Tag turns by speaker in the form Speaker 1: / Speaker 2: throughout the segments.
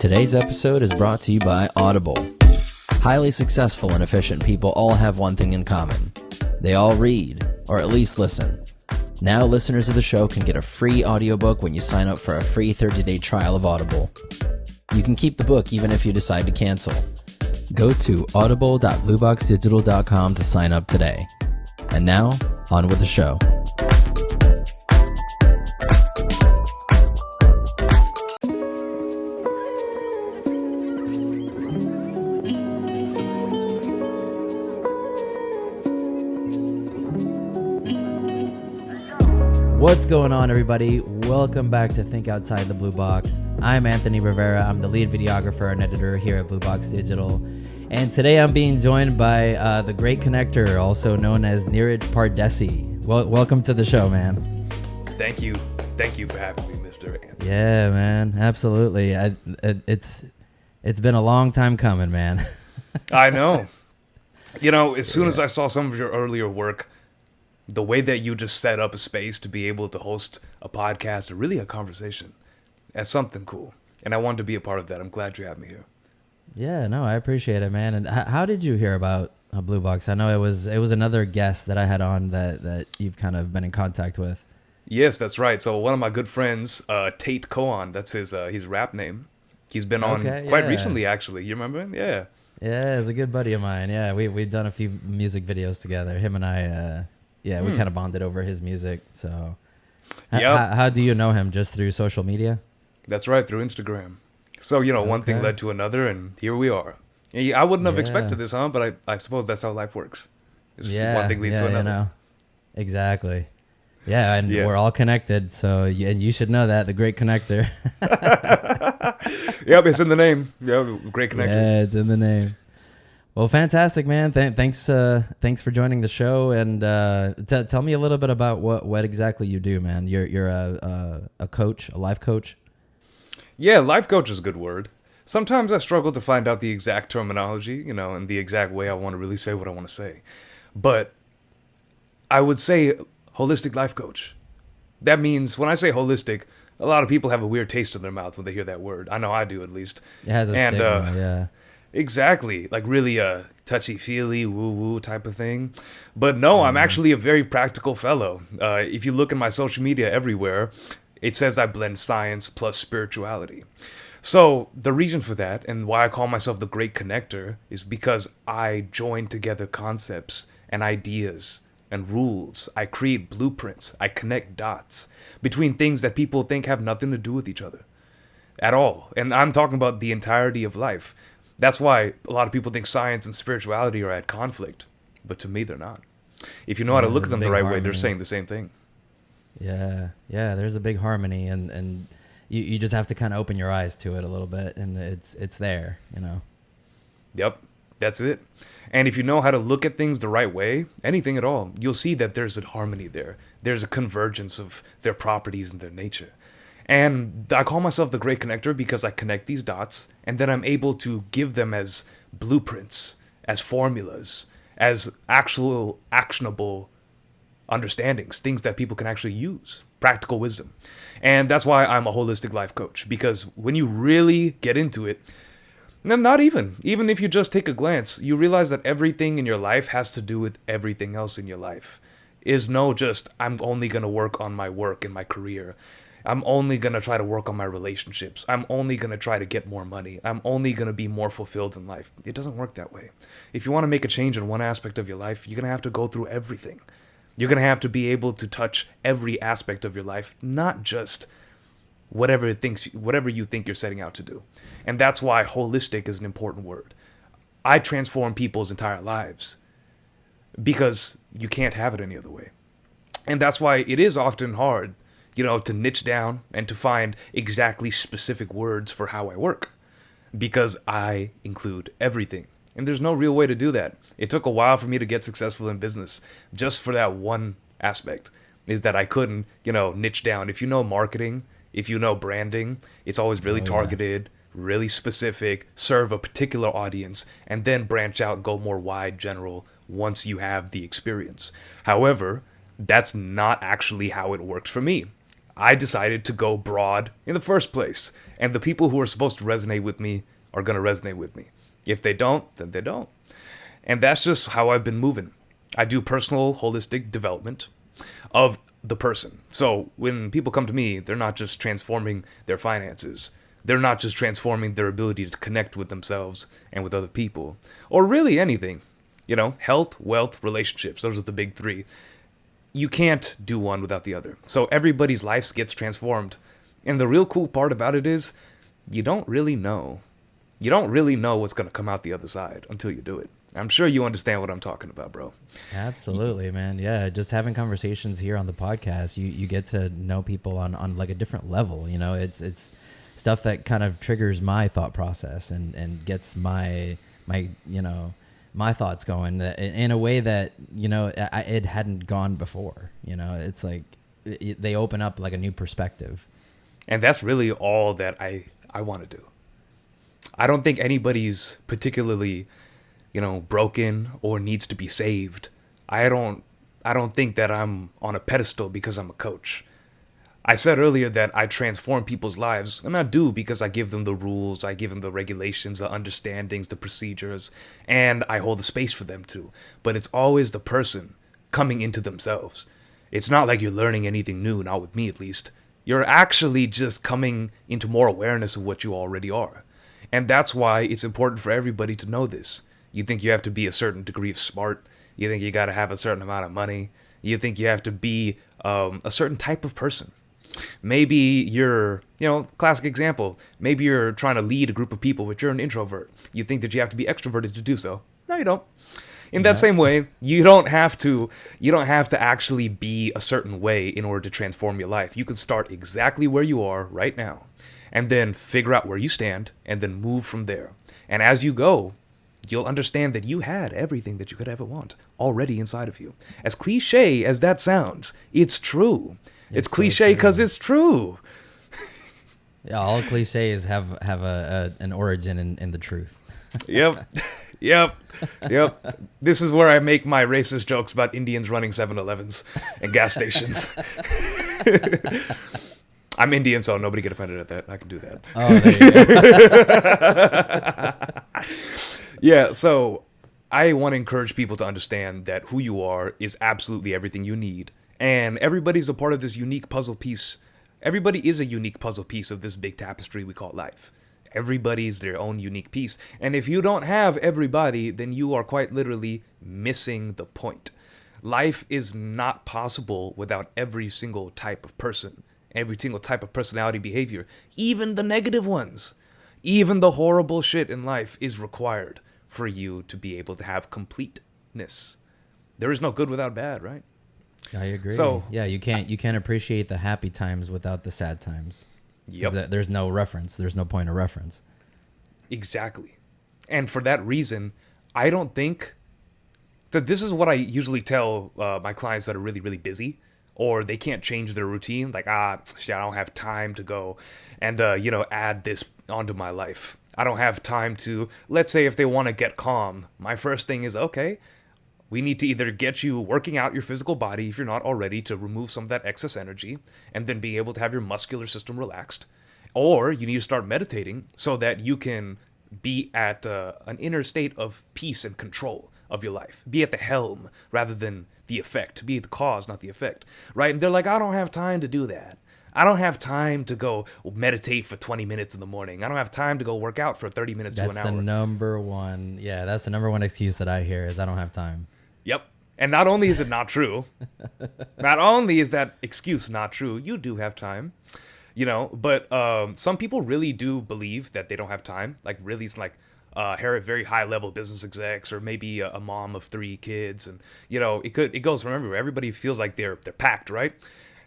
Speaker 1: Today's episode is brought to you by Audible. Highly successful and efficient people all have one thing in common. They all read, or at least listen. Now listeners of the show can get a free audiobook when you sign up for a free 30-day trial of Audible. You can keep the book even if you decide to cancel. Go to audible.blueboxdigital.com to sign up today. And now, on with the show. What's going on, everybody? Welcome back to Think Outside the Blue Box. I'm Anthony Rivera. I'm the lead videographer and editor here at BlueBox Digital. And today I'm being joined by the great connector, also known as Neeraj Pardesi. Welcome to the show, man.
Speaker 2: Thank you. Thank you for having me, Mr. Anthony.
Speaker 1: Yeah, man. Absolutely. It's been a long time coming, man.
Speaker 2: I know. You know, as soon as I saw some of your earlier work, the way that you just set up a space to be able to host a podcast or really a conversation, that's something cool. And I wanted to be a part of that. I'm glad you have me here.
Speaker 1: Yeah, no, I appreciate it, man. And how did you hear about Blue Box? I know it was another guest that I had on that you've kind of been in contact with.
Speaker 2: Yes, that's right. So one of my good friends, Tate Kohan, that's his rap name. He's been on quite recently, actually. You remember him? Yeah.
Speaker 1: Yeah, he's a good buddy of mine. Yeah, we've done a few music videos together. Him and I, we kind of bonded over his music. So how do you know him? Just through social media?
Speaker 2: That's right, through Instagram. So, one thing led to another, and here we are. I wouldn't have expected this, huh? But I suppose that's how life works. It's just one thing leads to another. Exactly. Yeah, and we're all connected, so and you should know that, the great connector. Yep, it's in the name. Yeah, great connector.
Speaker 1: Yeah, it's in the name. Well, fantastic, man. Thanks for joining the show, and tell me a little bit about what exactly you do, man. You're a coach, a life coach.
Speaker 2: Yeah, life coach is a good word. Sometimes I struggle to find out the exact terminology, and the exact way I want to really say what I want to say. But I would say holistic life coach. That means when I say holistic, a lot of people have a weird taste in their mouth when they hear that word. I know I do, at least.
Speaker 1: It has a stigma, yeah.
Speaker 2: Exactly, like really a touchy-feely, woo-woo type of thing. But no, I'm actually a very practical fellow. If you look at my social media everywhere, it says I blend science plus spirituality. So the reason for that, and why I call myself the great connector, is because I join together concepts and ideas and rules. I create blueprints. I connect dots between things that people think have nothing to do with each other at all. And I'm talking about the entirety of life. That's why a lot of people think science and spirituality are at conflict, but to me, they're not. If you know how to look at them the right way, they're saying the same thing.
Speaker 1: Yeah, there's a big harmony, and you just have to kind of open your eyes to it a little bit, and it's there,
Speaker 2: Yep, that's it. And if you know how to look at things the right way, anything at all, you'll see that there's a harmony there. There's a convergence of their properties and their nature. And I call myself the great connector because I connect these dots, and then I'm able to give them as blueprints, as formulas, as actual actionable understandings, things that people can actually use, practical wisdom. And that's why I'm a holistic life coach, because when you really get into it, not even if you just take a glance, you realize that everything in your life has to do with everything else in your life. Is no just, I'm only going to work on my work and my career. I'm only going to try to work on my relationships. I'm only going to try to get more money. I'm only going to be more fulfilled in life. It doesn't work that way. If you want to make a change in one aspect of your life, you're going to have to go through everything. You're going to have to be able to touch every aspect of your life, not just whatever you think you're setting out to do. And that's why holistic is an important word. I transform people's entire lives because you can't have it any other way. And that's why it is often hard, to niche down and to find exactly specific words for how I work, because I include everything. And there's no real way to do that. It took a while for me to get successful in business just for that one aspect, is that I couldn't, niche down. If you know marketing, if you know branding, it's always really targeted, really specific, serve a particular audience, and then branch out and go more wide, general once you have the experience. However, that's not actually how it worked for me. I decided to go broad in the first place. And the people who are supposed to resonate with me are going to resonate with me. If they don't, then they don't. And that's just how I've been moving. I do personal holistic development of the person. So when people come to me, they're not just transforming their finances. They're not just transforming their ability to connect with themselves and with other people, or really anything. Health, wealth, relationships. Those are the big three. You can't do one without the other. So everybody's life gets transformed. And the real cool part about it is you don't really know. You don't really know what's going to come out the other side until you do it. I'm sure you understand what I'm talking about, bro.
Speaker 1: Absolutely, man. Yeah, just having conversations here on the podcast, you get to know people on like a different level. It's stuff that kind of triggers my thought process and gets my thoughts going in a way that it hadn't gone before. It's like they open up like a new perspective.
Speaker 2: And that's really all that I want to do. I don't think anybody's particularly broken or needs to be saved. I don't think that I'm on a pedestal because I'm a coach. I said earlier that I transform people's lives, and I do because I give them the rules, I give them the regulations, the understandings, the procedures, and I hold the space for them too. But it's always the person coming into themselves. It's not like you're learning anything new, not with me at least. You're actually just coming into more awareness of what you already are. And that's why it's important for everybody to know this. You think you have to be a certain degree of smart. You think you got to have a certain amount of money. You think you have to be a certain type of person. Maybe you're, classic example, maybe you're trying to lead a group of people, but you're an introvert. You think that you have to be extroverted to do so. No, you don't. In that same way, you don't have to actually be a certain way in order to transform your life. You can start exactly where you are right now and then figure out where you stand and then move from there. And as you go, you'll understand that you had everything that you could ever want already inside of you. As cliche as that sounds, it's true. It's cliche because it's true.
Speaker 1: Yeah, all cliches have an origin in the truth.
Speaker 2: Yep. This is where I make my racist jokes about Indians running 7-Elevens and gas stations. I'm Indian, so nobody get offended at that. I can do that.
Speaker 1: Oh, there you go.
Speaker 2: Yeah, so I want to encourage people to understand that who you are is absolutely everything you need. And everybody's a part of this unique puzzle piece. Everybody is a unique puzzle piece of this big tapestry we call life. Everybody's their own unique piece. And if you don't have everybody, then you are quite literally missing the point. Life is not possible without every single type of person, every single type of personality behavior, even the negative ones. Even the horrible shit in life is required for you to be able to have completeness. There is no good without bad, right?
Speaker 1: I agree.
Speaker 2: So
Speaker 1: yeah, you can't appreciate the happy times without the sad times.
Speaker 2: Yep.
Speaker 1: There's no reference. There's no point of reference.
Speaker 2: Exactly. And for that reason, I don't think that this is what I usually tell my clients that are really, really busy or they can't change their routine. Like, shit, I don't have time to go and, add this onto my life. I don't have time to, let's say if they want to get calm, my first thing is, okay, we need to either get you working out your physical body if you're not already to remove some of that excess energy and then be able to have your muscular system relaxed. Or you need to start meditating so that you can be at an inner state of peace and control of your life. Be at the helm rather than the effect. Be the cause, not the effect. Right? And they're like, I don't have time to do that. I don't have time to go meditate for 20 minutes in the morning. I don't have time to go work out for 30 minutes to an hour.
Speaker 1: That's the number one. Yeah, that's the number one excuse that I hear is I don't have time.
Speaker 2: Yep. And not only is it not true, not only is that excuse not true, you do have time, but some people really do believe that they don't have time. Like really, it's like very high level business execs or maybe a mom of 3 kids. And, it goes from everywhere. Everybody feels like they're packed, right?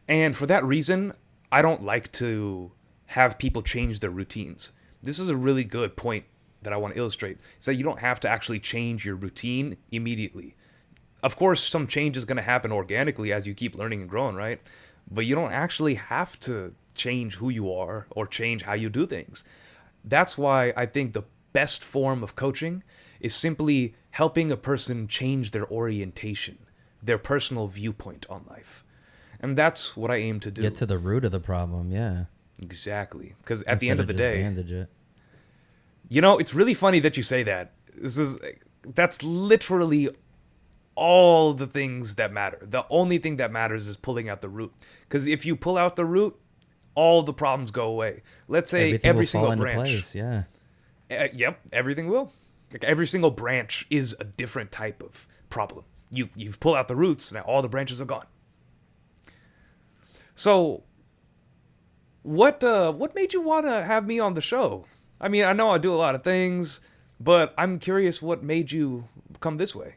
Speaker 2: And for that reason, I don't like to have people change their routines. This is a really good point that I want to illustrate. It's that you don't have to actually change your routine immediately. Of course, some change is going to happen organically as you keep learning and growing, right? But you don't actually have to change who you are or change how you do things. That's why I think the best form of coaching is simply helping a person change their orientation, their personal viewpoint on life. And that's what I aim to do.
Speaker 1: Get to the root of the problem, yeah.
Speaker 2: Exactly. Because at the end of the day,
Speaker 1: bandage it.
Speaker 2: it's really funny that you say that. That's literally all the things that matter. The only thing that matters is pulling out the root. Because if you pull out the root, all the problems go away. Let's say
Speaker 1: Everything
Speaker 2: every
Speaker 1: will fall
Speaker 2: single
Speaker 1: into
Speaker 2: branch.
Speaker 1: place, yeah.
Speaker 2: Yep, everything will. Like every single branch is a different type of problem. You've pulled out the roots, now all the branches are gone. So, what made you want to have me on the show? I mean, I know I do a lot of things, but I'm curious what made you come this way.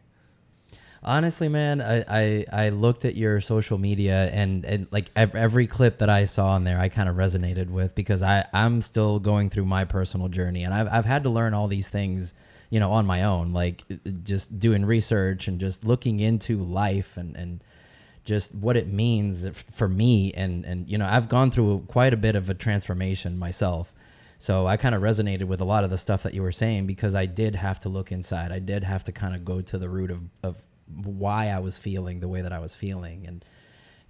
Speaker 1: Honestly, man, I looked at your social media and like every clip that I saw on there, I kind of resonated with because I'm still going through my personal journey, and I've had to learn all these things, on my own, like just doing research and just looking into life and just what it means for me. And I've gone through quite a bit of a transformation myself. So I kind of resonated with a lot of the stuff that you were saying because I did have to look inside. I did have to kind of go to the root of why I was feeling the way that I was feeling. And,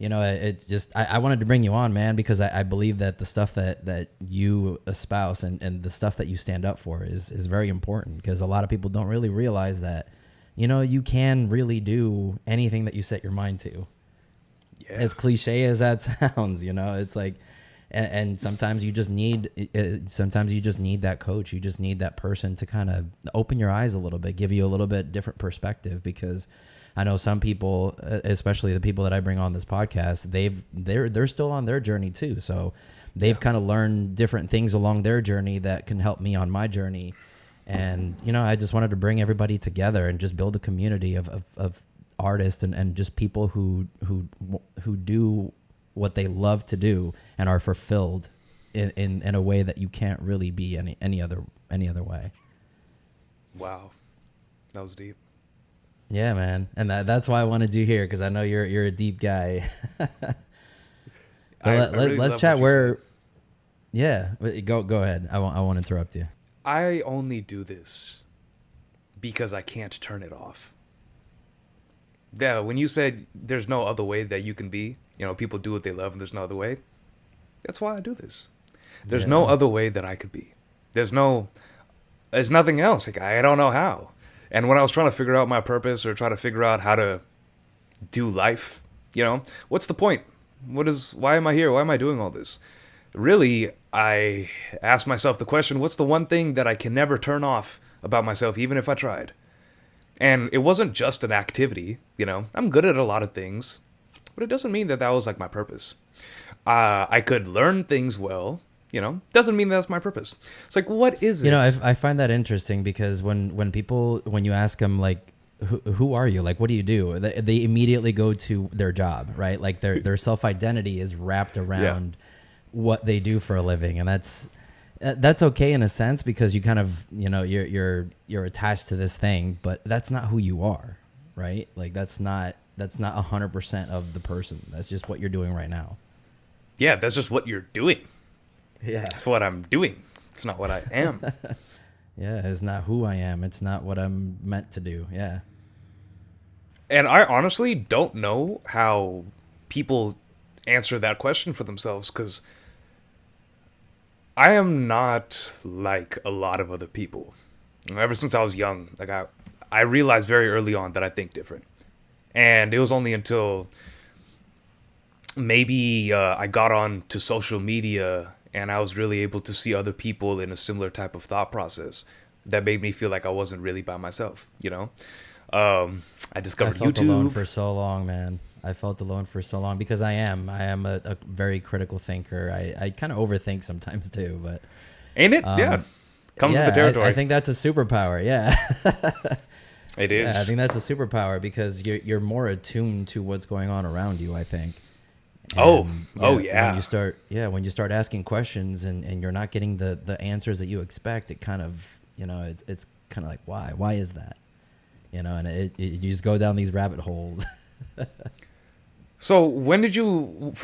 Speaker 1: it's just, I wanted to bring you on, man, because I believe that the stuff that you espouse and the stuff that you stand up for is very important because a lot of people don't really realize that, you can really do anything that you set your mind to. Yeah. As cliche as that sounds, it's like, and sometimes you just need that coach. You just need that person to kind of open your eyes a little bit, give you a little bit different perspective. Because I know some people, especially the people that I bring on this podcast, they're still on their journey too. So they've kind of learned different things along their journey that can help me on my journey. And I just wanted to bring everybody together and just build a community of artists and just people who do what they love to do and are fulfilled in a way that you can't really be any other way.
Speaker 2: Wow, that was deep.
Speaker 1: Yeah, man, and that's why I wanted you here because I know you're a deep guy. Let's chat. Yeah, go ahead. I won't interrupt you.
Speaker 2: I only do this because I can't turn it off. Yeah, when you said there's no other way that you can be, people do what they love and there's no other way. That's why I do this. There's no other way that I could be. There's nothing else. Like, I don't know how. And when I was trying to figure out my purpose or try to figure out how to do life, what's the point? Why am I here? Why am I doing all this? Really, I asked myself the question, what's the one thing that I can never turn off about myself, even if I tried? And it wasn't just an activity, I'm good at a lot of things, but it doesn't mean that was like my purpose. I could learn things well, doesn't mean that's my purpose. It's like, what is it?
Speaker 1: I find that interesting because when you ask them like, who are you? Like, what do you do? They immediately go to their job, right? Like their self-identity is wrapped around what they do for a living. And that's okay in a sense because you kind of, you're attached to this thing, but that's not who you are, right? Like that's not 100% of the person. That's just what you're doing right now.
Speaker 2: Yeah, that's just what you're doing.
Speaker 1: Yeah.
Speaker 2: It's what I'm doing. It's not what I am.
Speaker 1: Yeah, it's not who I am. It's not what I'm meant to do. Yeah.
Speaker 2: And I honestly don't know how people answer that question for themselves because I am not like a lot of other people. Ever since I was young, like I realized very early on that I think different. And it was only until maybe I got on to social media and I was really able to see other people in a similar type of thought process that made me feel like I wasn't really by myself, I discovered
Speaker 1: I felt
Speaker 2: YouTube.
Speaker 1: alone for so long, man. I felt alone for so long because I am a very critical thinker. I kind of overthink sometimes too, but
Speaker 2: ain't it? Yeah. Comes with the territory.
Speaker 1: I think that's a superpower. Yeah.
Speaker 2: It is.
Speaker 1: Yeah, I think that's a superpower because you're more attuned to what's going on around you, I think. And,
Speaker 2: yeah.
Speaker 1: When you start asking questions and you're not getting the answers that you expect, it kind of, it's kind of like, why is that? And you just go down these rabbit holes.
Speaker 2: So did you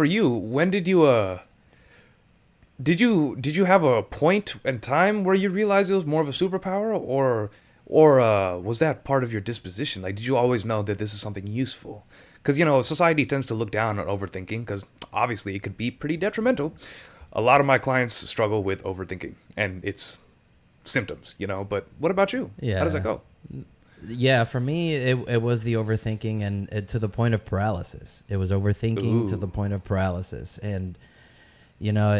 Speaker 2: have a point in time where you realized it was more of a superpower or was that part of your disposition? Like, did you always know that this is something useful? because you know society tends to look down on overthinking because obviously it could be pretty detrimental. A lot of my clients struggle with overthinking and its symptoms, you know. But what about you?
Speaker 1: Yeah.
Speaker 2: How does that go?
Speaker 1: Yeah, for me, it was the overthinking and to the point of paralysis. It was overthinking to the point of paralysis. And, you know,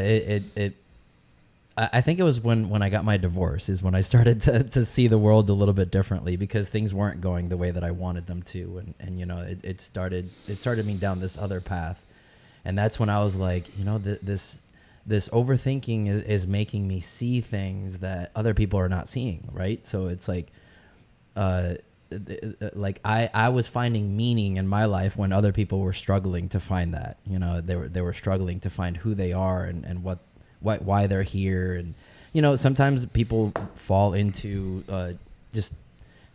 Speaker 1: I think it was when I got my divorce is when I started to see the world a little bit differently because things weren't going the way that I wanted them to. And you know, it started me down this other path. And that's when I was like, you know, this overthinking is making me see things that other people are not seeing, right? So it's like, like I was finding meaning in my life when other people were struggling to find that. You know, they were struggling to find who they are and why they're here. And you know, sometimes people fall into just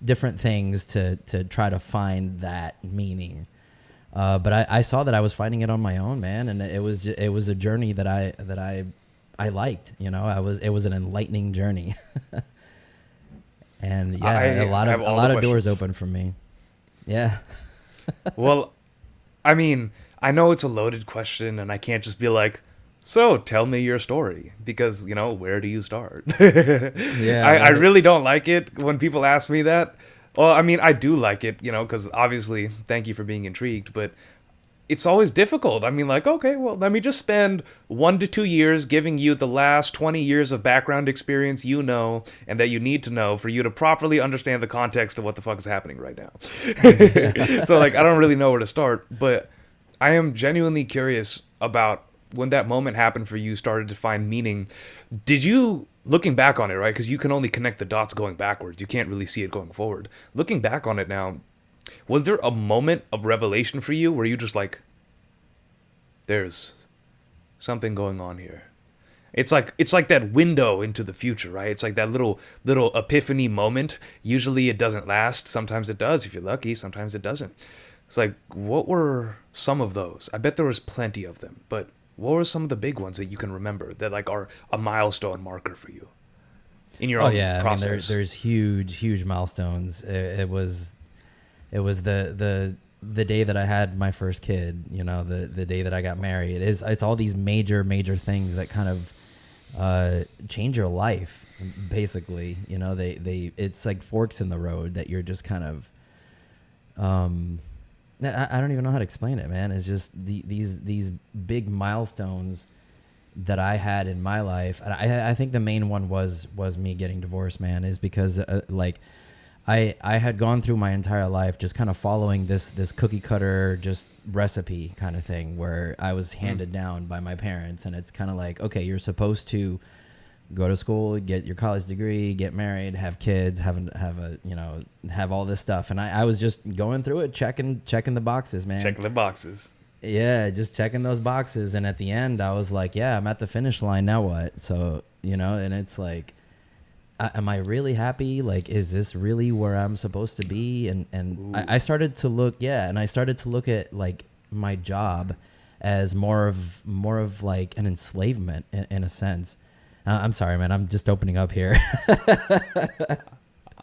Speaker 1: different things to try to find that meaning. But I saw that I was finding it on my own, man, and it was a journey that I liked. You know, it was an enlightening journey. And yeah, a lot of doors open for me. Yeah.
Speaker 2: Well, I mean, I know it's a loaded question, and I can't just be like, "So, tell me your story," because you know, where do you start?
Speaker 1: Yeah,
Speaker 2: I really don't like it when people ask me that. Well, I mean, I do like it, you know, because obviously, thank you for being intrigued, but it's always difficult. I mean, like, okay, well, let me just spend 1 to 2 years giving you the last 20 years of background experience you know and that you need to know for you to properly understand the context of what the fuck is happening right now. So, like, I don't really know where to start, but I am genuinely curious about when that moment happened for you, started to find meaning. Did you, looking back on it, right, because you can only connect the dots going backwards, you can't really see it going forward. Looking back on it now, was there a moment of revelation for you where you just like, there's something going on here? It's like that window into the future, right? It's like that little epiphany moment. Usually it doesn't last. Sometimes it does if you're lucky. Sometimes it doesn't. It's like, what were some of those? I bet there was plenty of them, but what were some of the big ones that you can remember that like are a milestone marker for you in your own process?
Speaker 1: I mean, there's huge milestones. It was the day that I had my first kid, you know, the day that I got married. It's all these major things that kind of change your life, basically. You know, it's like forks in the road that you're just kind of I don't even know how to explain it, man. It's just these big milestones that I had in my life. And I think the main one was me getting divorced, man, is because like I had gone through my entire life just kind of following this cookie cutter just recipe kind of thing where I was handed down by my parents. And it's kind of like, okay, you're supposed to go to school, get your college degree, get married, have kids, have all this stuff. And I was just going through it, checking the boxes, man.
Speaker 2: Checking the boxes.
Speaker 1: Yeah, just checking those boxes. And at the end, I was like, yeah, I'm at the finish line. Now what? So, you know, and it's like, am I really happy? Like, is this really where I'm supposed to be? And I started to look, at like my job as more of like an enslavement in a sense. I'm sorry, man. I'm just opening up here.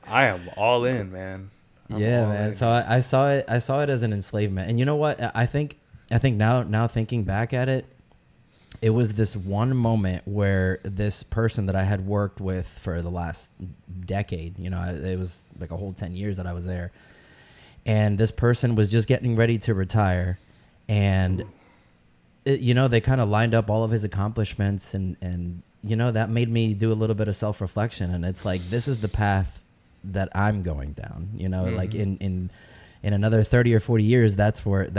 Speaker 2: I am all in, man.
Speaker 1: Yeah, man. So I saw it as an enslavement. And you know what? I think now thinking back at it, it was this one moment where this person that I had worked with for the last decade, you know, it was like a whole 10 years that I was there. And this person was just getting ready to retire. And, you know, they kind of lined up all of his accomplishments and, you know, that made me do a little bit of self-reflection. And it's like, this is the path that I'm going down, you know, like in another 30 or 40 years, that's what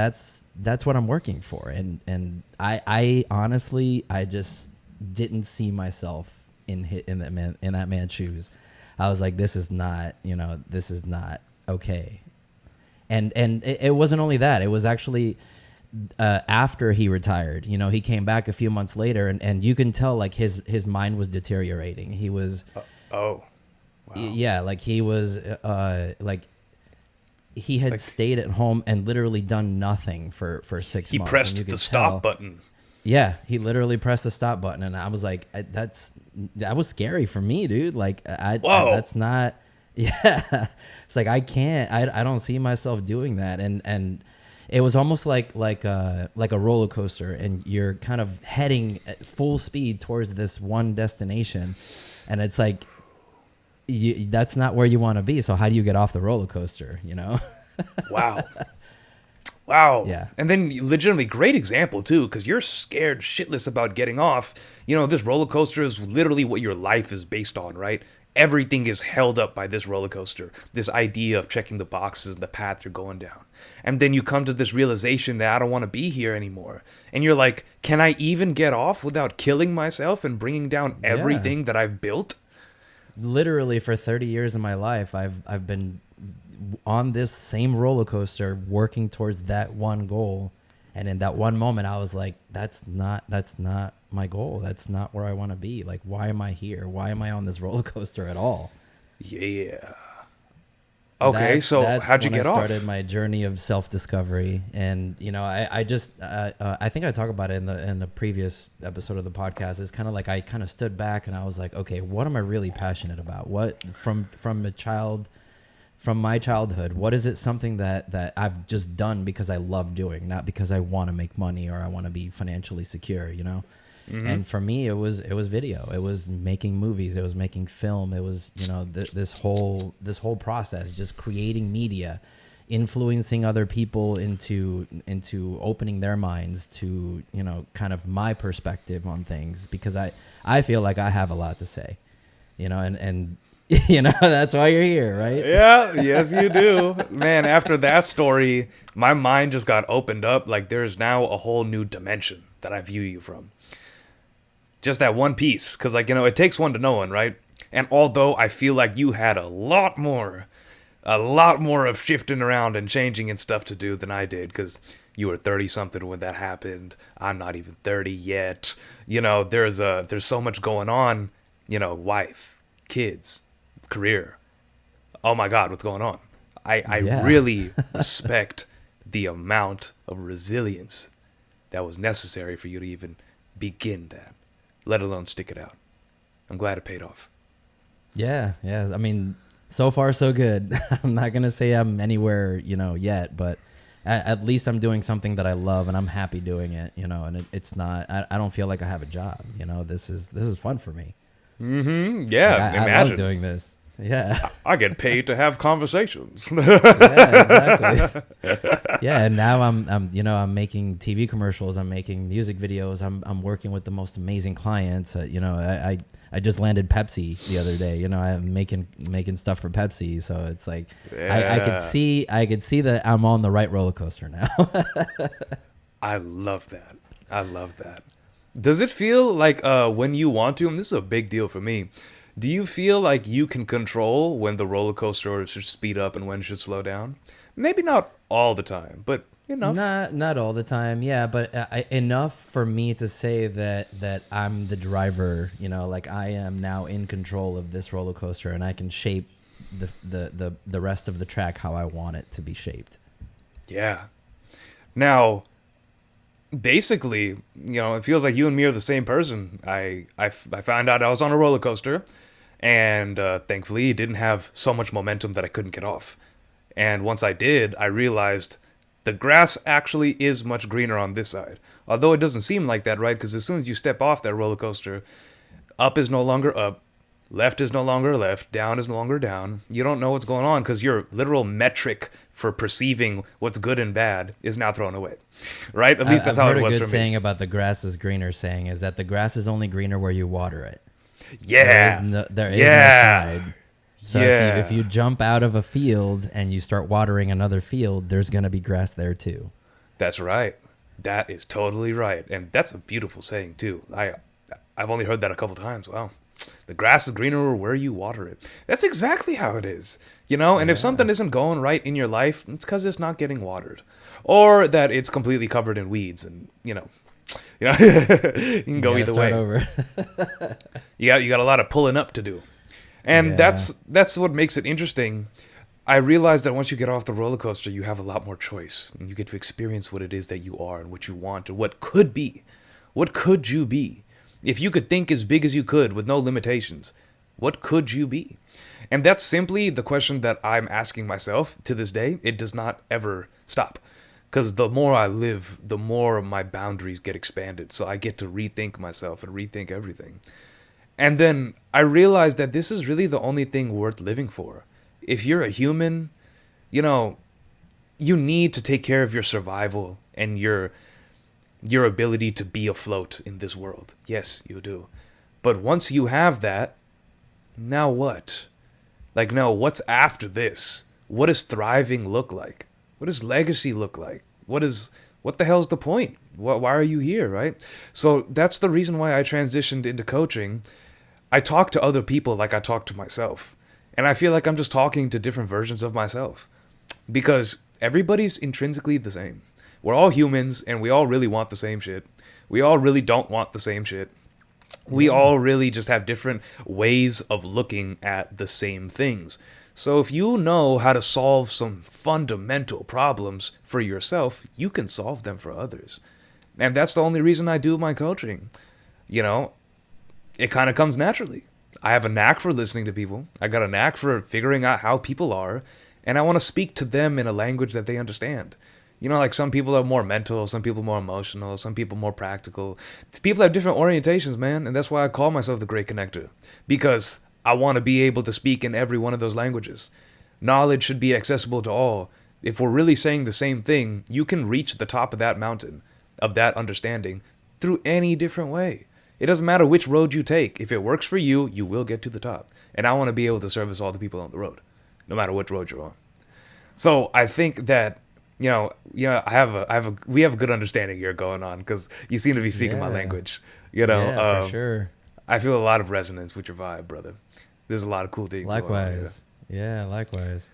Speaker 1: I'm working for. And I honestly, I just didn't see myself in that man's shoes. I was like, this is not okay. And it wasn't only that, it was actually, after he retired, you know, he came back a few months later and you can tell like his mind was deteriorating. He was,
Speaker 2: wow.
Speaker 1: Yeah. Like he was, like he had stayed at home and literally done nothing for 6 months.
Speaker 2: He pressed the stop button.
Speaker 1: Yeah. He literally pressed the stop button. And I was like, that was scary for me, dude. Like that's not, yeah. It's like, I don't see myself doing that. And it was almost like a roller coaster, and you're kind of heading at full speed towards this one destination, and it's like that's not where you want to be. So how do you get off the roller coaster? You know?
Speaker 2: Wow. Wow.
Speaker 1: Yeah.
Speaker 2: And then legitimately great example too, because you're scared shitless about getting off. You know, this roller coaster is literally what your life is based on, right? Everything is held up by this roller coaster, this idea of checking the boxes and the path you're going down. And then you come to this realization that I don't want to be here anymore. And you're like, can I even get off without killing myself and bringing down everything that I've built?
Speaker 1: Literally for 30 years of my life, I've been on this same roller coaster working towards that one goal, and in that one moment I was like, that's not my goal. That's not where I want to be. Like, why am I here? Why am I on this roller coaster at all?
Speaker 2: Yeah. Okay, so how'd you get off?
Speaker 1: I started my journey of self-discovery, and you know, I just I think I talked about it in the previous episode of the podcast. It's kind of like I kind of stood back and I was like, okay, what am I really passionate about? What from my childhood, what is it, something that I've just done because I love doing, not because I want to make money or I want to be financially secure, you know? Mm-hmm. And for me, it was video. It was making movies. It was making film. It was, you know, this whole process, just creating media, influencing other people into opening their minds to, you know, kind of my perspective on things, because I feel like I have a lot to say, you know, and you know, that's why you're here, right?
Speaker 2: Yeah, yes, you do. Man, after that story, my mind just got opened up. Like, there's now a whole new dimension that I view you from. Just that one piece. Because, like, you know, it takes one to know one, right? And although I feel like you had a lot more of shifting around and changing and stuff to do than I did, because you were 30-something when that happened. I'm not even 30 yet. You know, there's so much going on. You know, wife, kids, career. Oh my God, what's going on? I really respect the amount of resilience that was necessary for you to even begin that, let alone stick it out. I'm glad it paid off. Yeah.
Speaker 1: I mean, so far so good. I'm not gonna say I'm anywhere, you know, yet, but at least I'm doing something that I love and I'm happy doing it, you know. And it's not. I don't feel like I have a job. You know, this is fun for me.
Speaker 2: Mm-hmm. Yeah,
Speaker 1: like,
Speaker 2: imagine.
Speaker 1: I love doing this. Yeah.
Speaker 2: I get paid to have conversations.
Speaker 1: Yeah, exactly. Yeah, and now I'm making TV commercials, I'm making music videos, I'm working with the most amazing clients. You know, I just landed Pepsi the other day. You know, I'm making stuff for Pepsi, so it's like I could see that I'm on the right roller coaster now.
Speaker 2: I love that. Does it feel like when you want to, and this is a big deal for me, do you feel like you can control when the roller coaster should speed up and when it should slow down? Maybe not all the time, but enough.
Speaker 1: Not all the time, yeah, but enough for me to say that I'm the driver. You know, like I am now in control of this roller coaster, and I can shape the rest of the track how I want it to be shaped.
Speaker 2: Yeah. Now, basically, you know, it feels like you and me are the same person. I found out I was on a roller coaster, and thankfully it didn't have so much momentum that I couldn't get off. And once I did, I realized the grass actually is much greener on this side. Although it doesn't seem like that, right? Because as soon as you step off that roller coaster, up is no longer up, left is no longer left, down is no longer down. You don't know what's going on because your literal metric for perceiving what's good and bad is now thrown away. Right? At least that's how it was for me.
Speaker 1: I've heard a good saying about the grass is greener saying is that the grass is only greener where you water it.
Speaker 2: Yeah.
Speaker 1: There is no side. So if you jump out of a field and you start watering another field, there's going to be grass there too.
Speaker 2: That's right. That is totally right. And that's a beautiful saying too. I've only heard that a couple times. Wow. The grass is greener where you water it. That's exactly how it is. You know, and if something isn't going right in your life, it's because it's not getting watered. Or that it's completely covered in weeds and, you know, you can go either way.
Speaker 1: Over.
Speaker 2: you got a lot of pulling up to do. And that's what makes it interesting. I realized that once you get off the roller coaster, you have a lot more choice. And you get to experience what it is that you are and what you want and what could be. What could you be? If you could think as big as you could with no limitations, what could you be? And that's simply the question that I'm asking myself to this day. It does not ever stop. Because the more I live, the more my boundaries get expanded. So I get to rethink myself and rethink everything. And then I realized that this is really the only thing worth living for. If you're a human, you know, you need to take care of your survival and your ability to be afloat in this world. Yes, you do. But once you have that, now what? Like, no, what's after this? What does thriving look like? What does legacy look like? What the hell's the point? Why are you here, right? So that's the reason why I transitioned into coaching. I talk to other people like I talk to myself. And I feel like I'm just talking to different versions of myself. Because everybody's intrinsically the same. We're all humans and we all really want the same shit. We all really don't want the same shit. We all really just have different ways of looking at the same things. So if you know how to solve some fundamental problems for yourself, you can solve them for others. And that's the only reason I do my coaching. You know, it kind of comes naturally. I have a knack for listening to people. I got a knack for figuring out how people are, and I want to speak to them in a language that they understand. You know, like some people are more mental, some people more emotional, some people more practical. People have different orientations, man, and that's why I call myself the Great Connector. Because I want to be able to speak in every one of those languages. Knowledge should be accessible to all. If we're really saying the same thing, you can reach the top of that mountain, of that understanding, through any different way. It doesn't matter which road you take. If it works for you, you will get to the top. And I want to be able to service all the people on the road, no matter which road you're on. So I think that, we have a good understanding here going on, because you seem to be speaking my language.
Speaker 1: For sure.
Speaker 2: I feel a lot of resonance with your vibe, brother. There's a lot of cool things.
Speaker 1: Likewise. Likewise.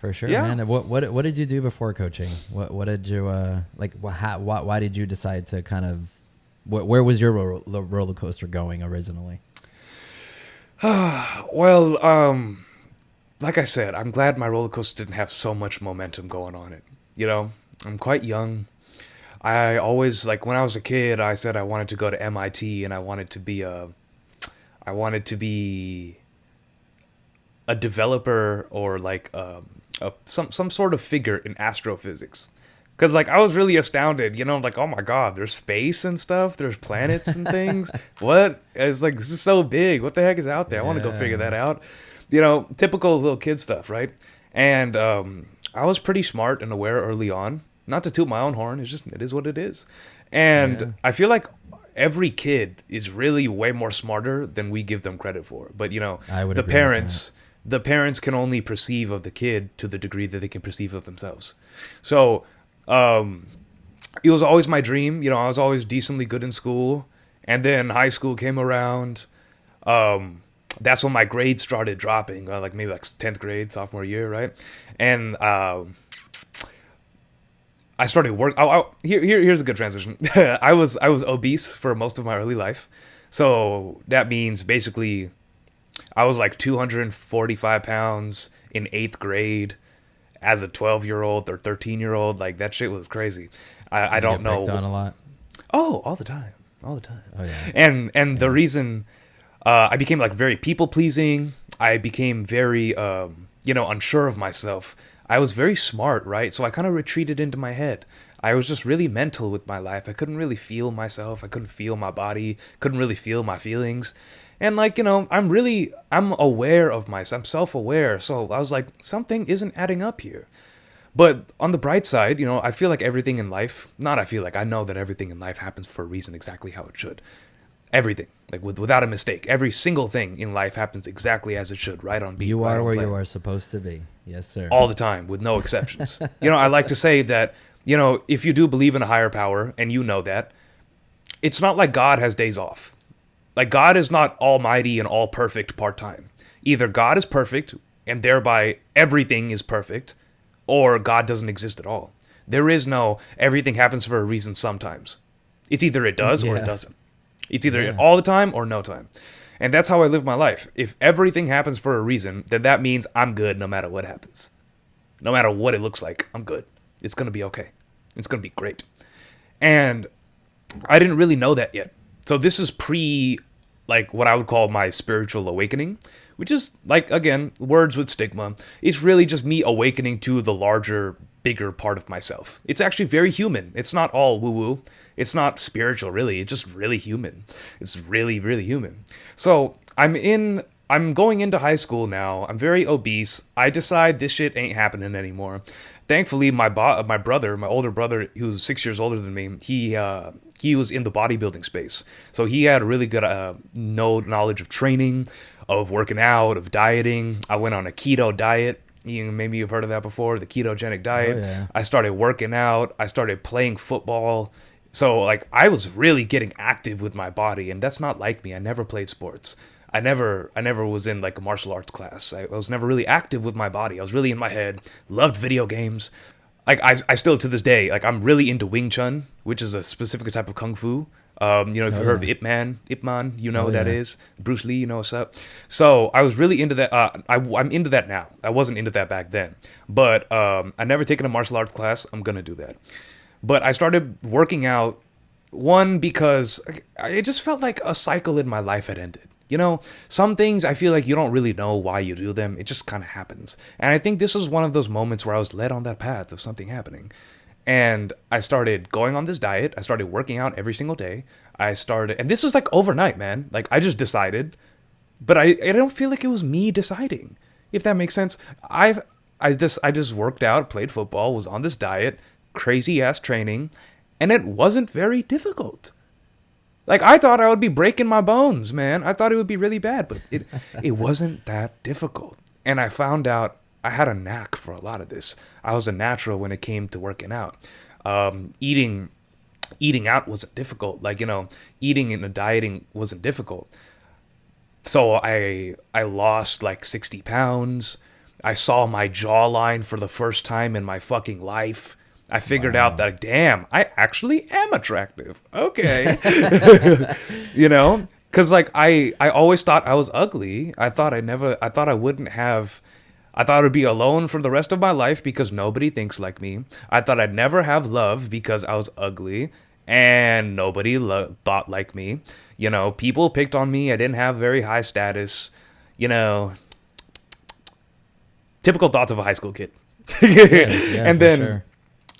Speaker 1: For sure,
Speaker 2: Yeah.
Speaker 1: man. What did you do before coaching? What did you why did you decide to kind of where was your roller coaster going originally?
Speaker 2: Well, like I said, I'm glad my roller coaster didn't have so much momentum going on it. I'm quite young. I always, like, when I was a kid, I said I wanted to go to MIT and I wanted to be a developer, or like some sort of figure in astrophysics. Because, like, I was really astounded, like, oh my God, there's space and stuff, there's planets and things. What? It's like, this is so big. What the heck is out there? I want to go figure that out. Typical little kid stuff, right? And I was pretty smart and aware early on. Not to toot my own horn, it is what it is. And I feel like every kid is really way more smarter than we give them credit for. But,
Speaker 1: I would
Speaker 2: the
Speaker 1: agree
Speaker 2: parents... The parents can only perceive of the kid to the degree that they can perceive of themselves. So, it was always my dream. I was always decently good in school. And then high school came around. That's when my grades started dropping, maybe 10th grade, sophomore year, right? And I started work. Here's a good transition. I was obese for most of my early life. So that means basically I was like 245 pounds in 8th grade as a 12-year-old or 13-year-old. Like, that shit was crazy. I don't know.
Speaker 1: Picked on a lot?
Speaker 2: Oh, all the time. Oh,
Speaker 1: yeah.
Speaker 2: And the reason I became, like, very people-pleasing, I became very, unsure of myself. I was very smart, right? So I kind of retreated into my head. I was just really mental with my life. I couldn't really feel myself. I couldn't feel my body. Couldn't really feel my feelings. And, like, I'm aware of myself. I'm self-aware. So I was like, something isn't adding up here. But on the bright side, I feel like everything in life, I know that everything in life happens for a reason, exactly how it should. Everything, like, without a mistake. Every single thing in life happens exactly as it should, right on beat.
Speaker 1: You
Speaker 2: right
Speaker 1: are where
Speaker 2: plan.
Speaker 1: you are supposed to be. Yes, sir.
Speaker 2: All the time, with no exceptions. I like to say that, if you do believe in a higher power, and you know that, it's not like God has days off. Like, God is not almighty and all perfect part-time. Either God is perfect, and thereby everything is perfect, or God doesn't exist at all. There is no everything happens for a reason sometimes. It's either it does or it doesn't. It's either all the time or no time. And that's how I live my life. If everything happens for a reason, then that means I'm good no matter what happens. No matter what it looks like, I'm good. It's going to be okay. It's going to be great. And I didn't really know that yet. So this is what I would call my spiritual awakening, which is, like, again, words with stigma. It's really just me awakening to the larger bigger part of myself. It's actually very human. It's not all woo woo. It's not spiritual, really. It's just really human. It's really, really human. So I'm going into high school now. I'm very obese. I decide this shit ain't happening anymore. Thankfully, my brother, my older brother, who's 6 years older than me, he was in the bodybuilding space. So he had a really good knowledge of training, of working out, of dieting. I went on a keto diet. Maybe you've heard of that before, the ketogenic diet.
Speaker 1: Oh, yeah.
Speaker 2: I started working out. I started playing football. So like I was really getting active with my body, and that's not like me. I never played sports. I never was in like a martial arts class. I was never really active with my body. I was really in my head. Loved video games. Like I still to this day, like I'm really into Wing Chun, which is a specific type of kung fu. If you've heard of Ip Man, you know what that is. Bruce Lee, you know what's up. So I was really into that. I'm into that now. I wasn't into that back then. But I never taken a martial arts class. I'm gonna do that. But I started working out, one, because it just felt like a cycle in my life had ended. You know, some things I feel like you don't really know why you do them. It just kind of happens. And I think this was one of those moments where I was led on that path of something happening. And I started going on this diet. I started working out every single day. And this is like overnight, man. Like I just decided, but I don't feel like it was me deciding, if that makes sense. I just worked out, played football, was on this diet, crazy ass training, and it wasn't very difficult. Like, I thought I would be breaking my bones, man. I thought it would be really bad, but it wasn't that difficult. And I found out I had a knack for a lot of this. I was a natural when it came to working out. Eating out wasn't difficult. Like, eating and dieting wasn't difficult. So I lost like 60 pounds. I saw my jawline for the first time in my fucking life. I figured out that, damn, I actually am attractive. Okay. Because like I always thought I was ugly. I thought I would be alone for the rest of my life because nobody thinks like me. I thought I'd never have love because I was ugly and nobody thought like me. People picked on me. I didn't have very high status. Typical thoughts of a high school kid. And then,
Speaker 1: sure.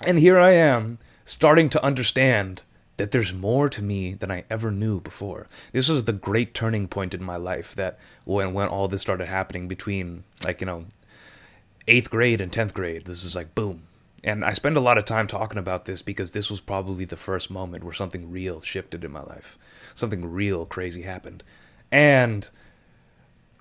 Speaker 2: And here I am starting to understand that there's more to me than I ever knew before. This was the great turning point in my life, that when all this started happening between 8th grade and 10th grade, this is like boom. And I spend a lot of time talking about this because this was probably the first moment where something real shifted in my life. Something real crazy happened. And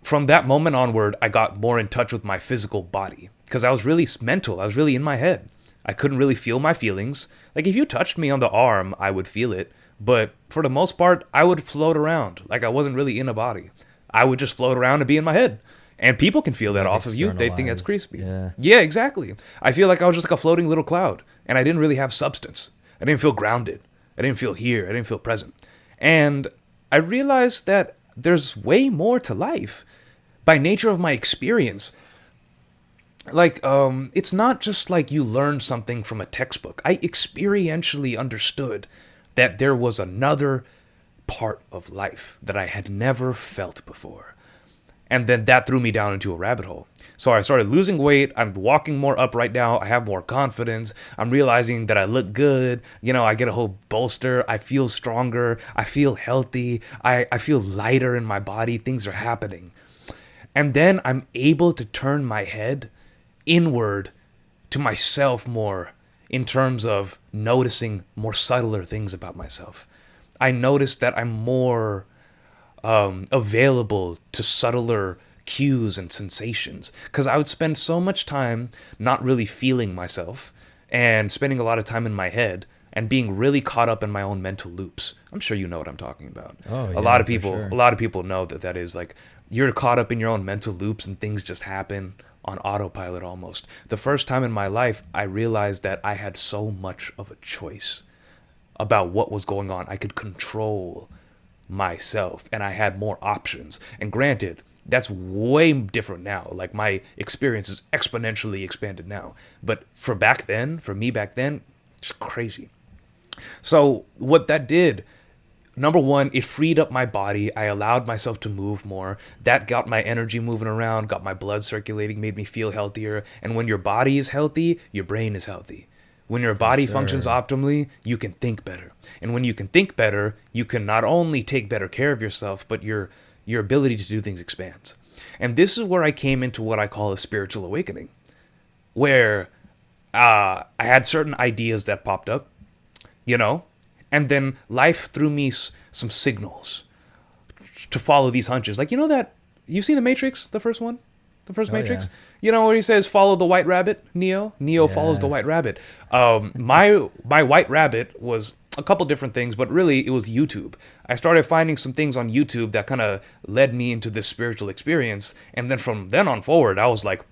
Speaker 2: from that moment onward, I got more in touch with my physical body because I was really mental. I was really in my head. I couldn't really feel my feelings. Like if you touched me on the arm, I would feel it. But for the most part, I would float around. Like I wasn't really in a body. I would just float around and be in my head. And people can feel that off of you. They think that's creepy. Yeah, exactly. I feel like I was just like a floating little cloud. And I didn't really have substance. I didn't feel grounded. I didn't feel here. I didn't feel present. And I realized that there's way more to life by nature of my experience. Like, it's not just like you learn something from a textbook. I experientially understood that there was another part of life that I had never felt before. And then that threw me down into a rabbit hole. So I started losing weight. I'm walking more upright now. I have more confidence. I'm realizing that I look good. I get a whole bolster. I feel stronger. I feel healthy. I feel lighter in my body. Things are happening. And then I'm able to turn my head inward to myself more in terms of noticing more subtler things about myself. I noticed that I'm more available to subtler cues and sensations because I would spend so much time not really feeling myself and spending a lot of time in my head and being really caught up in my own mental loops. I'm sure you know what I'm talking about.
Speaker 1: Oh, yeah,
Speaker 2: a lot of people know that is like you're caught up in your own mental loops and things just happen on autopilot almost. The first time in my life, I realized that I had so much of a choice about what was going on. I could control myself and I had more options. And granted, that's way different now. Like my experience is exponentially expanded now. But for me back then, it's crazy. So what that did, Number one, it freed up my body. I allowed myself to move more. That got my energy moving around, got my blood circulating, made me feel healthier. And when your body is healthy, your brain is healthy. When your body functions optimally, you can think better. And when you can think better, you can not only take better care of yourself, but your ability to do things expands. And this is where I came into what I call a spiritual awakening, where I had certain ideas that popped up, you know, and then life threw me some signals to follow these hunches. Like, you know that, you've seen The Matrix, the first one? The first Matrix? Yeah. You know where he says, follow the white rabbit, Neo? Neo follows the white rabbit. My white rabbit was a couple different things, but really it was YouTube. I started finding some things on YouTube that kind of led me into this spiritual experience. And then from then on forward, I was like,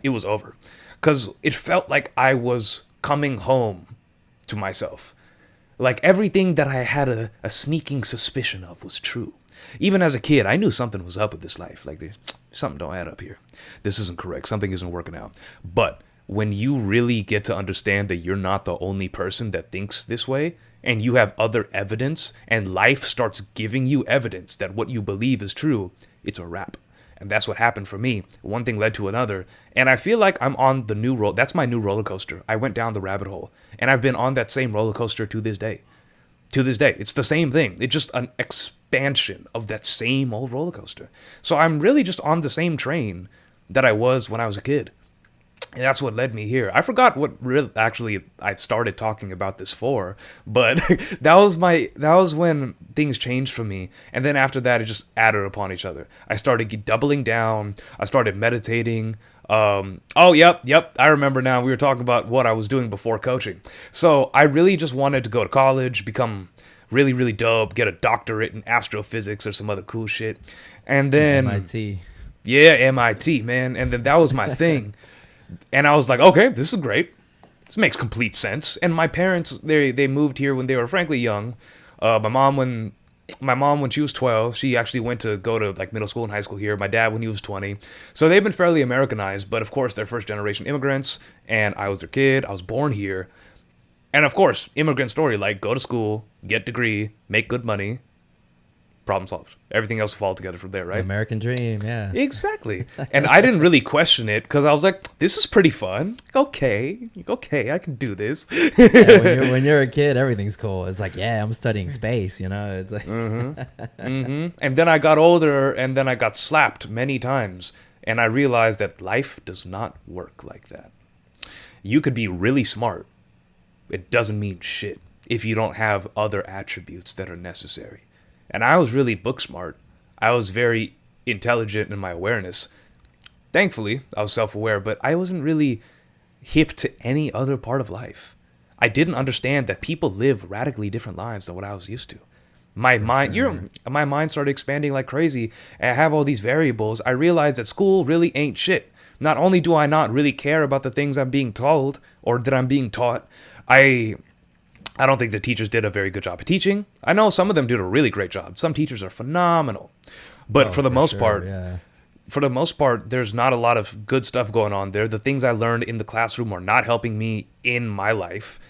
Speaker 2: it was over. Because it felt like I was coming home to myself. Like everything that I had a sneaking suspicion of was true. Even as a kid, I knew something was up with this life. Like, something don't add up here. This isn't correct. Something isn't working out. But when you really get to understand that you're not the only person that thinks this way, and you have other evidence, and life starts giving you evidence that what you believe is true, it's a wrap. And that's what happened for me. One thing led to another. And I feel like I'm on the new roll. That's my new roller coaster. I went down the rabbit hole. And I've been on that same roller coaster to this day. To this day. It's the same thing. It's just an expansion of that same old roller coaster. So I'm really just on the same train that I was when I was a kid. And that's what led me here. I forgot what really actually I started talking about this for, but that was when things changed for me. And then after that, it just added upon each other. I started doubling down. I started meditating. Yep. I remember now. We were talking about what I was doing before coaching. So I really just wanted to go to college, become really, really dope, get a doctorate in astrophysics or some other cool shit. And then
Speaker 3: MIT.
Speaker 2: Yeah, MIT, man. And then that was my thing. And I was like, okay, this is great. This makes complete sense. And my parents, they moved here when they were frankly young. My mom, when she was 12, she actually went to go to like middle school and high school here. My dad, when he was 20. So they've been fairly Americanized, but of course they're first generation immigrants. And I was their kid. I was born here. And of course, immigrant story, like go to school, get degree, make good money. Problem solved. Everything else will fall together from there, right?
Speaker 3: The American dream, yeah.
Speaker 2: Exactly. And I didn't really question it because I was like, this is pretty fun. Okay, I can do this.
Speaker 3: Yeah, when you're a kid, everything's cool. It's like, yeah, I'm studying space, you know? It's like
Speaker 2: And then I got older and then I got slapped many times. And I realized that life does not work like that. You could be really smart. It doesn't mean shit if you don't have other attributes that are necessary. And I was really book smart. I was very intelligent in my awareness. Thankfully, I was self-aware, but I wasn't really hip to any other part of life. I didn't understand that people live radically different lives than what I was used to. My mind started expanding like crazy, and I have all these variables. I realized that school really ain't shit. Not only do I not really care about the things I'm being told or that I'm being taught, I don't think the teachers did a very good job of teaching. I know some of them did a really great job. Some teachers are phenomenal. But for the most part, there's not a lot of good stuff going on there. The things I learned in the classroom are not helping me in my life.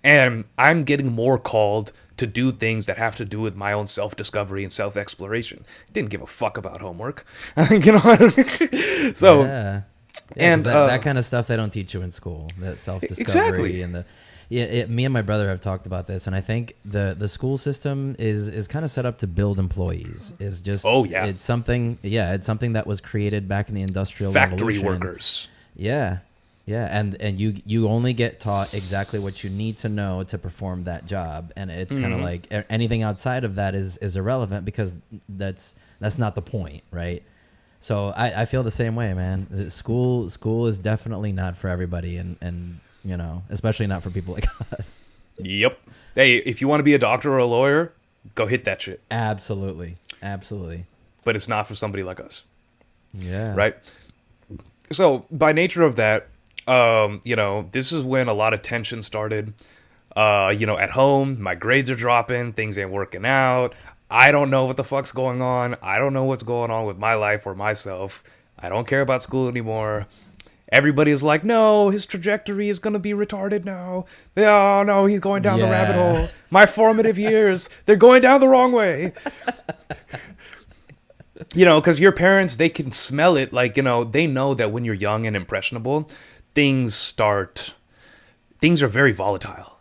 Speaker 2: And I'm getting more called to do things that have to do with my own self-discovery and self-exploration. Didn't give a fuck about homework. You know? So...
Speaker 3: Yeah, and that kind of stuff they don't teach you in school. That self-discovery
Speaker 2: exactly.
Speaker 3: And the... Yeah, me and my brother have talked about this, and I think the school system is kind of set up to build employees. It's just it's something that was created back in the Industrial
Speaker 2: Factory
Speaker 3: Revolution.
Speaker 2: Workers.
Speaker 3: Yeah, and you only get taught exactly what you need to know to perform that job, and it's kind of like anything outside of that is irrelevant because that's not the point, right? So I feel the same way, man. School is definitely not for everybody, and you know, especially not for people like us.
Speaker 2: Yep. Hey, if you want to be a doctor or a lawyer, go hit that shit.
Speaker 3: Absolutely.
Speaker 2: But it's not for somebody like us.
Speaker 3: Yeah.
Speaker 2: Right? So, by nature of that, this is when a lot of tension started. At home, my grades are dropping, things ain't working out. I don't know what the fuck's going on. I don't know what's going on with my life or myself. I don't care about school anymore. Everybody is like, no, his trajectory is going to be retarded now. Oh, no, he's going down the rabbit hole. My formative years, they're going down the wrong way. You know, because your parents, they can smell it. Like, you know, they know that when you're young and impressionable, things are very volatile.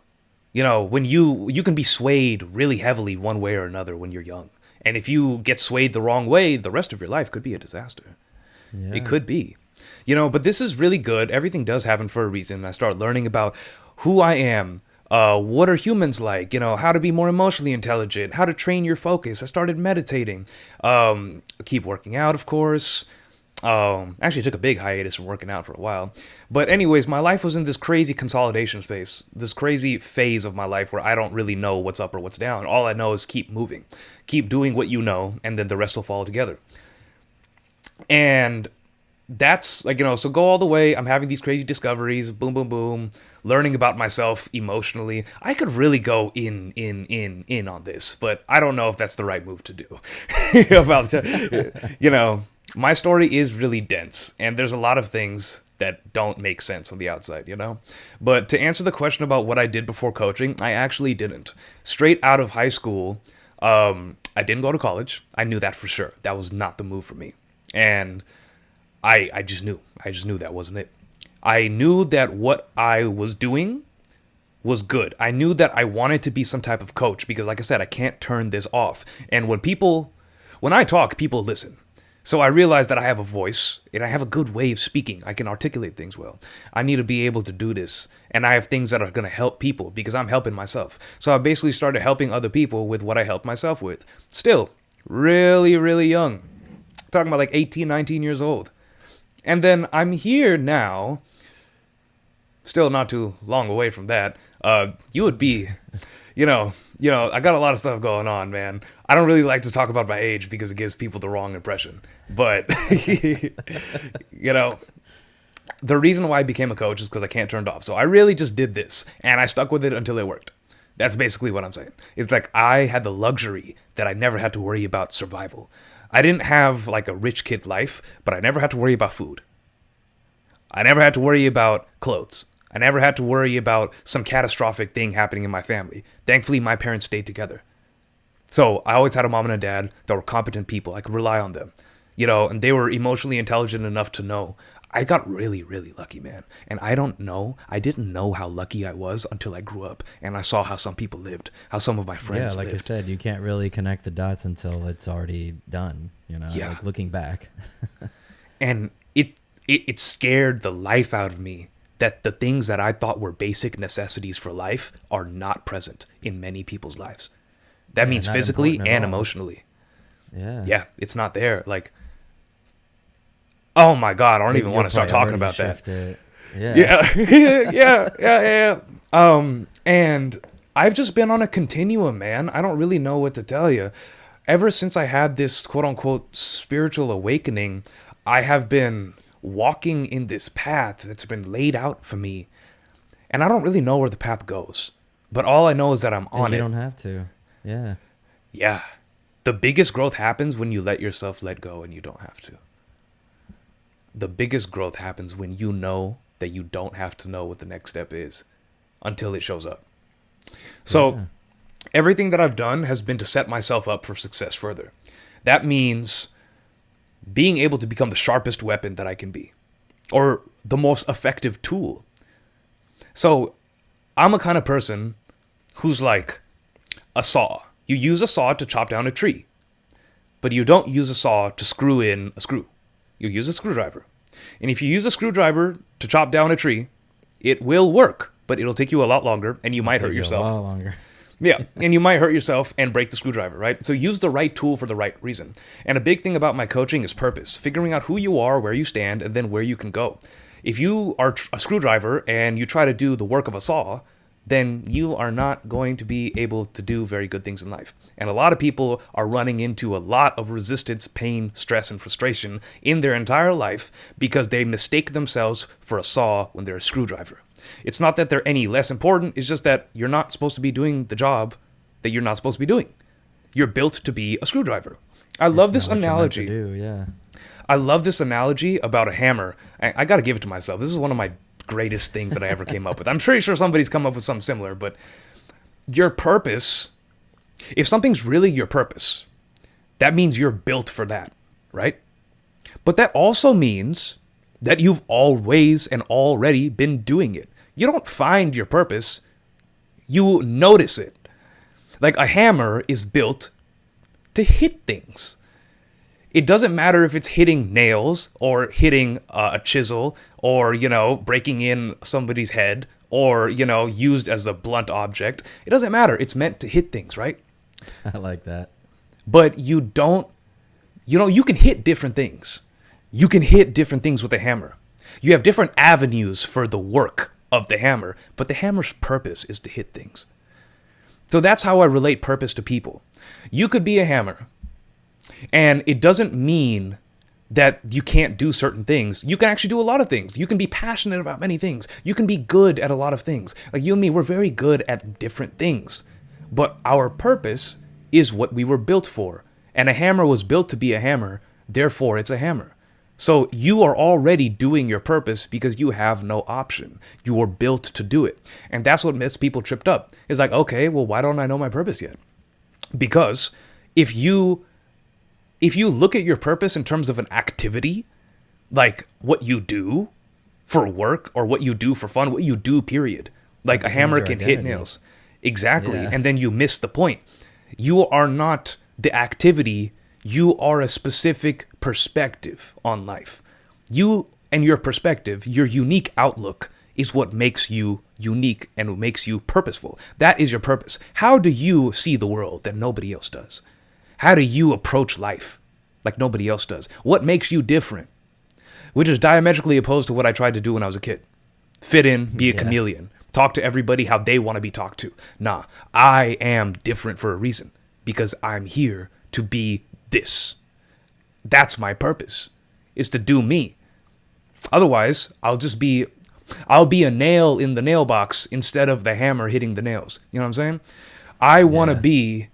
Speaker 2: You know, when you can be swayed really heavily one way or another when you're young. And if you get swayed the wrong way, the rest of your life could be a disaster. Yeah. It could be. You know, but this is really good. Everything does happen for a reason. I start learning about who I am. What are humans like? You know, how to be more emotionally intelligent, how to train your focus. I started meditating. Keep working out, of course. Actually took a big hiatus from working out for a while. But anyways, my life was in this crazy consolidation space, this crazy phase of my life where I don't really know what's up or what's down. All I know is keep moving, keep doing what you know, and then the rest will fall together. And that's like, you know, so go all the way. I'm having these crazy discoveries, boom, boom, boom, learning about myself emotionally. I could really go in on this, but I don't know if that's the right move to do. You know, my story is really dense, and there's a lot of things that don't make sense on the outside, you know? But to answer the question about what I did before coaching, I actually didn't. Straight out of high school, I didn't go to college. I knew that for sure. That was not the move for me. And I just knew that wasn't it. I knew that what I was doing was good. I knew that I wanted to be some type of coach because, like I said, I can't turn this off. And when I talk, people listen. So I realized that I have a voice and I have a good way of speaking. I can articulate things well. I need to be able to do this. And I have things that are going to help people because I'm helping myself. So I basically started helping other people with what I helped myself with. Still, really, really young. Talking about like 18, 19 years old. And then I'm here now, still not too long away from that. You would be, you know, I got a lot of stuff going on, man. I don't really like to talk about my age because it gives people the wrong impression. But, you know, the reason why I became a coach is because I can't turn it off. So I really just did this, and I stuck with it until it worked. That's basically what I'm saying. It's like I had the luxury that I never had to worry about survival. I didn't have like a rich kid life, but I never had to worry about food. I never had to worry about clothes. I never had to worry about some catastrophic thing happening in my family. Thankfully, my parents stayed together. So I always had a mom and a dad that were competent people. I could rely on them, you know, and they were emotionally intelligent enough to know. I got really, really lucky, man. And I didn't know how lucky I was until I grew up and I saw how some people lived, how some of my friends lived.
Speaker 3: I said, you can't really connect the dots until it's already done, you know,
Speaker 2: yeah.
Speaker 3: Like looking back.
Speaker 2: And it scared the life out of me that the things that I thought were basic necessities for life are not present in many people's lives. That means physically and emotionally.
Speaker 3: Yeah.
Speaker 2: Yeah, it's not there. Like, oh my God, I don't even want to start talking about that. Yeah. And I've just been on a continuum, man. I don't really know what to tell you. Ever since I had this quote unquote spiritual awakening, I have been walking in this path that's been laid out for me. And I don't really know where the path goes. But all I know is that I'm on it.
Speaker 3: You don't have to. Yeah.
Speaker 2: Yeah. The biggest growth happens when you let yourself let go and you don't have to. The biggest growth happens when you know that you don't have to know what the next step is until it shows up. So everything that I've done has been to set myself up for success further. That means being able to become the sharpest weapon that I can be, or the most effective tool. So I'm a kind of person who's like a saw. You use a saw to chop down a tree, but you don't use a saw to screw in a screw. You use a screwdriver. And if you use a screwdriver to chop down a tree, it will work, but it'll take you a lot longer and you might hurt yourself.
Speaker 3: A lot longer.
Speaker 2: Yeah, and you might hurt yourself and break the screwdriver, right? So use the right tool for the right reason. And a big thing about my coaching is purpose, figuring out who you are, where you stand, and then where you can go. If you are a screwdriver and you try to do the work of a saw, then you are not going to be able to do very good things in life. And a lot of people are running into a lot of resistance, pain, stress, and frustration in their entire life because they mistake themselves for a saw when they're a screwdriver. It's not that they're any less important, it's just that you're not supposed to be doing the job that you're not supposed to be doing. You're built to be a screwdriver. I love
Speaker 3: It's
Speaker 2: this
Speaker 3: not what you're meant to
Speaker 2: analogy.
Speaker 3: do, yeah.
Speaker 2: I love this analogy about a hammer. I got to give it to myself. This is one of my greatest things that I ever came up with. I'm pretty sure somebody's come up with something similar, but your purpose, if something's really your purpose, that means you're built for that, right? But that also means that you've always and already been doing it. You don't find your purpose, you notice it. Like a hammer is built to hit things. It doesn't matter if it's hitting nails or hitting a chisel or, breaking in somebody's head or, used as a blunt object. It doesn't matter. It's meant to hit things, right?
Speaker 3: I like that.
Speaker 2: But you can hit different things. You can hit different things with a hammer. You have different avenues for the work of the hammer, but the hammer's purpose is to hit things. So that's how I relate purpose to people. You could be a hammer, and it doesn't mean that you can't do certain things. You can actually do a lot of things. You can be passionate about many things. You can be good at a lot of things. Like you and me, we're very good at different things. But our purpose is what we were built for. And a hammer was built to be a hammer, therefore it's a hammer. So you are already doing your purpose because you have no option. You were built to do it. And that's what gets people tripped up. It's like, okay, well, why don't I know my purpose yet? Because if you look at your purpose in terms of an activity, like what you do for work or what you do for fun, what you do, period. Like a hammer can hit nails. Exactly.
Speaker 3: Yeah.
Speaker 2: And then you miss the point. You are not the activity. You are a specific perspective on life. You and your perspective, your unique outlook is what makes you unique and what makes you purposeful. That is your purpose. How do you see the world that nobody else does? How do you approach life like nobody else does? What makes you different? Which is diametrically opposed to what I tried to do when I was a kid. Fit in, be a chameleon, talk to everybody how they want to be talked to. Nah, I am different for a reason because I'm here to be this. That's my purpose, is to do me. Otherwise, I'll be a nail in the nail box instead of the hammer hitting the nails. You know what I'm saying? I want to be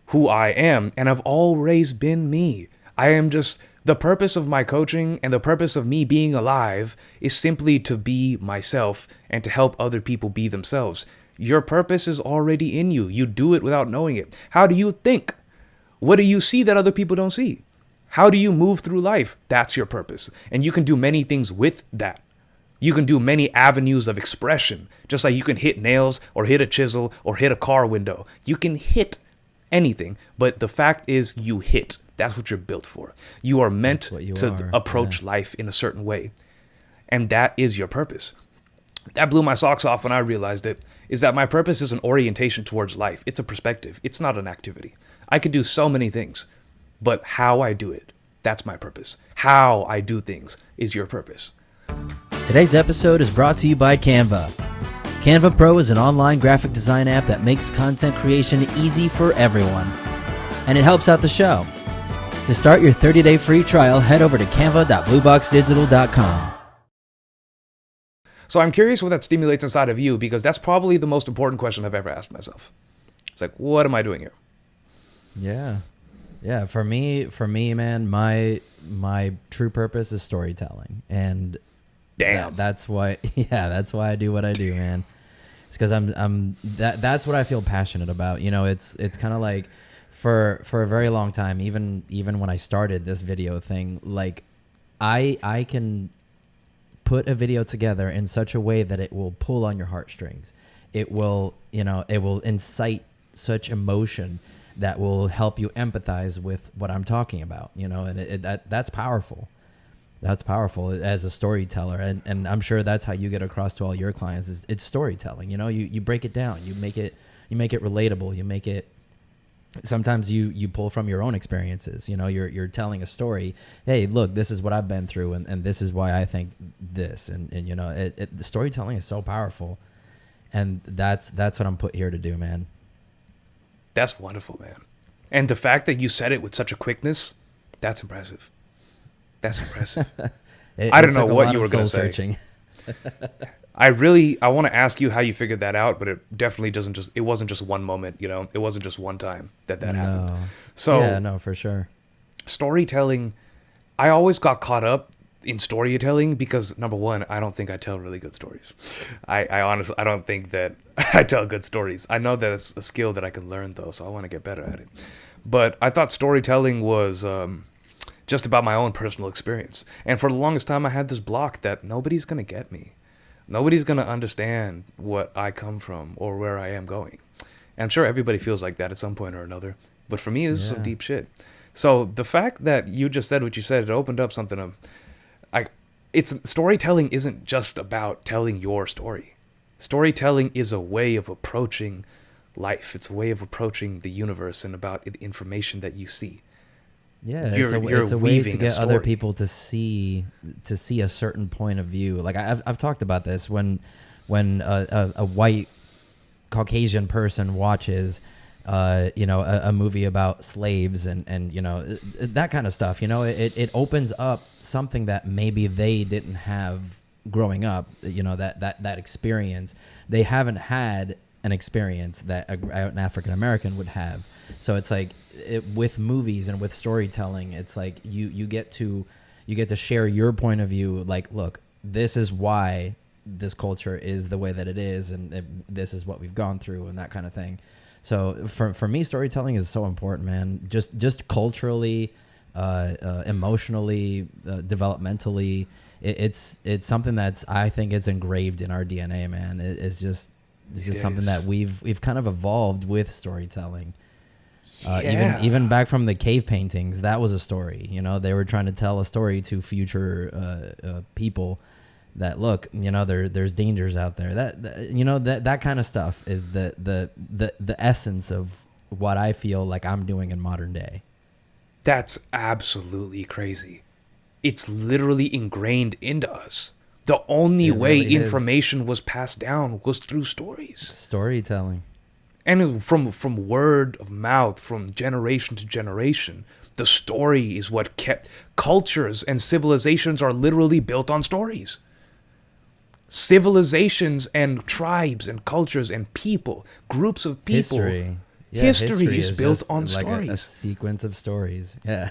Speaker 2: who I am, and I've always been me. I am just, the purpose of my coaching and the purpose of me being alive is simply to be myself and to help other people be themselves. Your purpose is already in you. You do it without knowing it. How do you think? What do you see that other people don't see? How do you move through life? That's your purpose. And you can do many things with that. You can do many avenues of expression, just like you can hit nails or hit a chisel or hit a car window. You can hit anything, but the fact is you hit. That's what you're built for. You are meant to approach life in a certain way. And that is your purpose. That blew my socks off when I realized it, is that my purpose is an orientation towards life. It's a perspective. It's not an activity. I could do so many things, but how I do it, that's my purpose. How I do things is your purpose.
Speaker 1: Today's episode is brought to you by Canva. Canva Pro is an online graphic design app that makes content creation easy for everyone. And it helps out the show. To start your 30-day free trial, head over to canva.blueboxdigital.com.
Speaker 2: So I'm curious what that stimulates inside of you, because that's probably the most important question I've ever asked myself. It's like, what am I doing here?
Speaker 3: Yeah. For me, man, my true purpose is storytelling, and
Speaker 2: damn,
Speaker 3: that's why I do what I do, man. It's because that's what I feel passionate about. It's kind of like for a very long time, even when I started this video thing, like I can put a video together in such a way that it will pull on your heartstrings. It will incite such emotion that will help you empathize with what I'm talking about, and that's powerful. That's powerful as a storyteller. And I'm sure that's how you get across to all your clients is it's storytelling. You break it down, you make it relatable. You make it, sometimes you pull from your own experiences. You're telling a story. Hey, look, this is what I've been through, and this is why I think this. And the storytelling is so powerful, and that's what I'm put here to do, man.
Speaker 2: That's wonderful, man. And the fact that you said it with such a quickness, that's impressive. That's impressive. I don't know what you were going to say. I want to ask you how you figured that out, but it definitely it wasn't just one moment, it wasn't just one time that happened. So
Speaker 3: yeah, no, for sure.
Speaker 2: storytelling, I always got caught up in storytelling because, number one, I don't think I tell really good stories. I honestly, I don't think that I tell good stories. I know that it's a skill that I can learn though, so I want to get better at it. But I thought storytelling was just about my own personal experience. And for the longest time, I had this block that nobody's going to get me. Nobody's going to understand what I come from or where I am going. And I'm sure everybody feels like that at some point or another. But for me, this is some deep shit. So the fact that you just said what you said, it opened up something. It's storytelling isn't just about telling your story. Storytelling is a way of approaching life. It's a way of approaching the universe and about the information that you see.
Speaker 3: Yeah, it's a way to get other people to see a certain point of view. Like I've talked about this when a white Caucasian person watches a movie about slaves and that kind of stuff. It opens up something that maybe they didn't have growing up. That experience. They haven't had an experience that an African American would have. So it's like with movies and with storytelling, it's like you get to share your point of view. Like, look, this is why this culture is the way that it is, and this is what we've gone through, and that kind of thing. So for me, storytelling is so important, man. Just culturally, emotionally, developmentally, it's something that's, I think, is engraved in our DNA, man. It's just something that we've kind of evolved with storytelling. Even back from the cave paintings, that was a story. They were trying to tell a story to future people that, look, there's dangers out there. That kind of stuff is the essence of what I feel like I'm doing in modern day.
Speaker 2: That's absolutely crazy. It's literally ingrained into us. The only way information was passed down was through stories.
Speaker 3: Storytelling.
Speaker 2: And from word of mouth, from generation to generation, the story is what kept cultures and civilizations are literally built on stories. Civilizations and tribes and cultures and people, groups of people. History is built on stories.
Speaker 3: A sequence of stories. Yeah.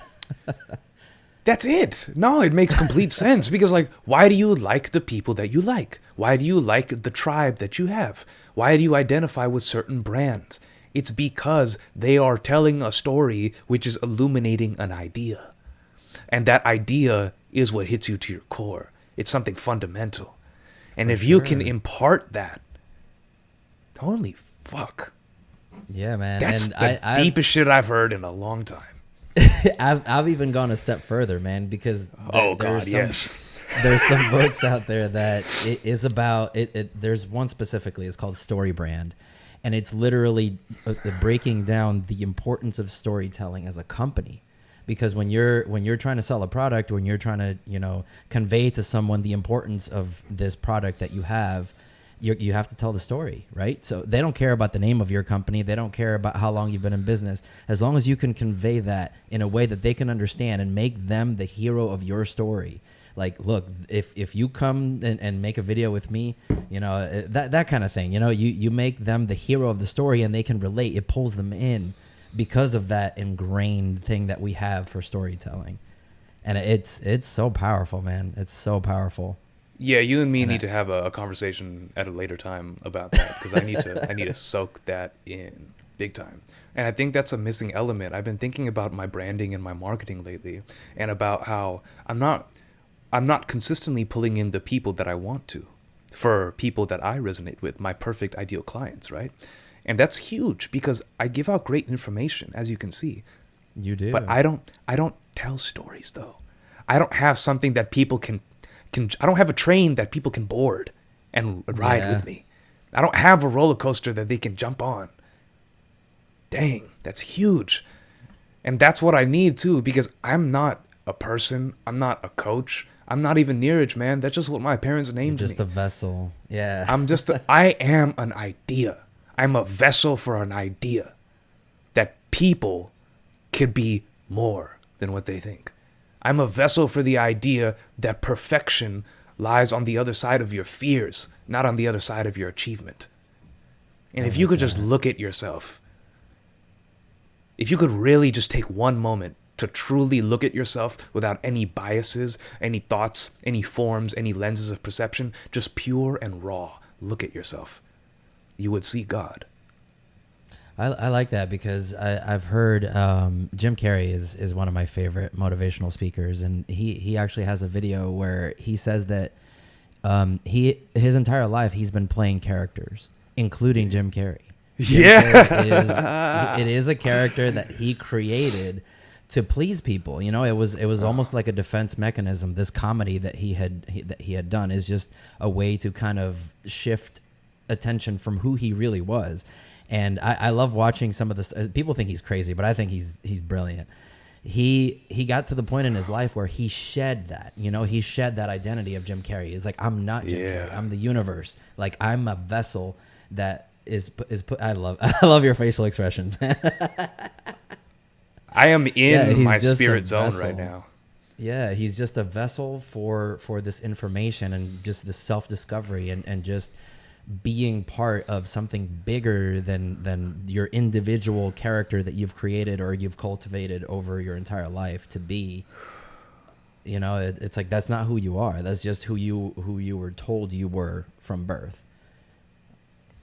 Speaker 2: That's it. No, it makes complete sense because, like, why do you like the people that you like? Why do you like the tribe that you have? Why do you identify with certain brands? It's because they are telling a story which is illuminating an idea. And that idea is what hits you to your core. It's something fundamental. And if you can impart that, holy fuck.
Speaker 3: Yeah, man.
Speaker 2: That's the deepest shit I've heard in a long time.
Speaker 3: I've even gone a step further, man, because
Speaker 2: yes.
Speaker 3: There's some books out there that it is about it. There's one specifically, it's called Story Brand, and it's literally breaking down the importance of storytelling as a company. Because when you're trying to sell a product, when you're trying to convey to someone the importance of this product that you have, you have to tell the story, right? So they don't care about the name of your company. They don't care about how long you've been in business. As long as you can convey that in a way that they can understand and make them the hero of your story. Like, look, if you come and make a video with me, that kind of thing, you make them the hero of the story and they can relate. It pulls them in because of that ingrained thing that we have for storytelling. And it's so powerful, man. It's so powerful.
Speaker 2: Yeah, you and me need to have a conversation at a later time about that because I need to soak that in big time. And I think that's a missing element. I've been thinking about my branding and my marketing lately, and about how I'm not consistently pulling in the people that I want to, for people that I resonate with, my perfect ideal clients, right? And that's huge because I give out great information, as you can see.
Speaker 3: You do.
Speaker 2: But I don't tell stories though. I don't have something that people can I don't have a train that people can board and ride with me. I don't have a roller coaster that they can jump on. Dang, that's huge. And that's what I need too, because I'm not a person. I'm not a coach. I'm not even Neeraj, man. That's just what my parents named me.
Speaker 3: Just a vessel. Yeah.
Speaker 2: I am an idea. I'm a vessel for an idea that people could be more than what they think. I'm a vessel for the idea that perfection lies on the other side of your fears, not on the other side of your achievement. And if you could just look at yourself, if you could really just take one moment to truly look at yourself without any biases, any thoughts, any forms, any lenses of perception, just pure and raw, look at yourself, you would see God.
Speaker 3: I like that because I've heard Jim Carrey is one of my favorite motivational speakers, and he actually has a video where he says that his entire life he's been playing characters, including Jim Carrey. It is a character that he created to please people. You know, it was almost like a defense mechanism. This comedy that he had done is just a way to kind of shift attention from who he really was. And I love watching some of this. People think he's crazy, but I think he's brilliant. He got to the point in his life where he shed that. You know, he shed that identity of Jim Carrey. He's like, I'm not Jim Carrey. I'm the universe. Like, I'm a vessel that is put. I love your facial expressions.
Speaker 2: I am in my spirit zone right now.
Speaker 3: Yeah, he's just a vessel for this information and just this self-discovery and just being part of something bigger than your individual character that you've created or you've cultivated over your entire life to be. You know, it's like that's not who you are. That's just who you were told you were from birth.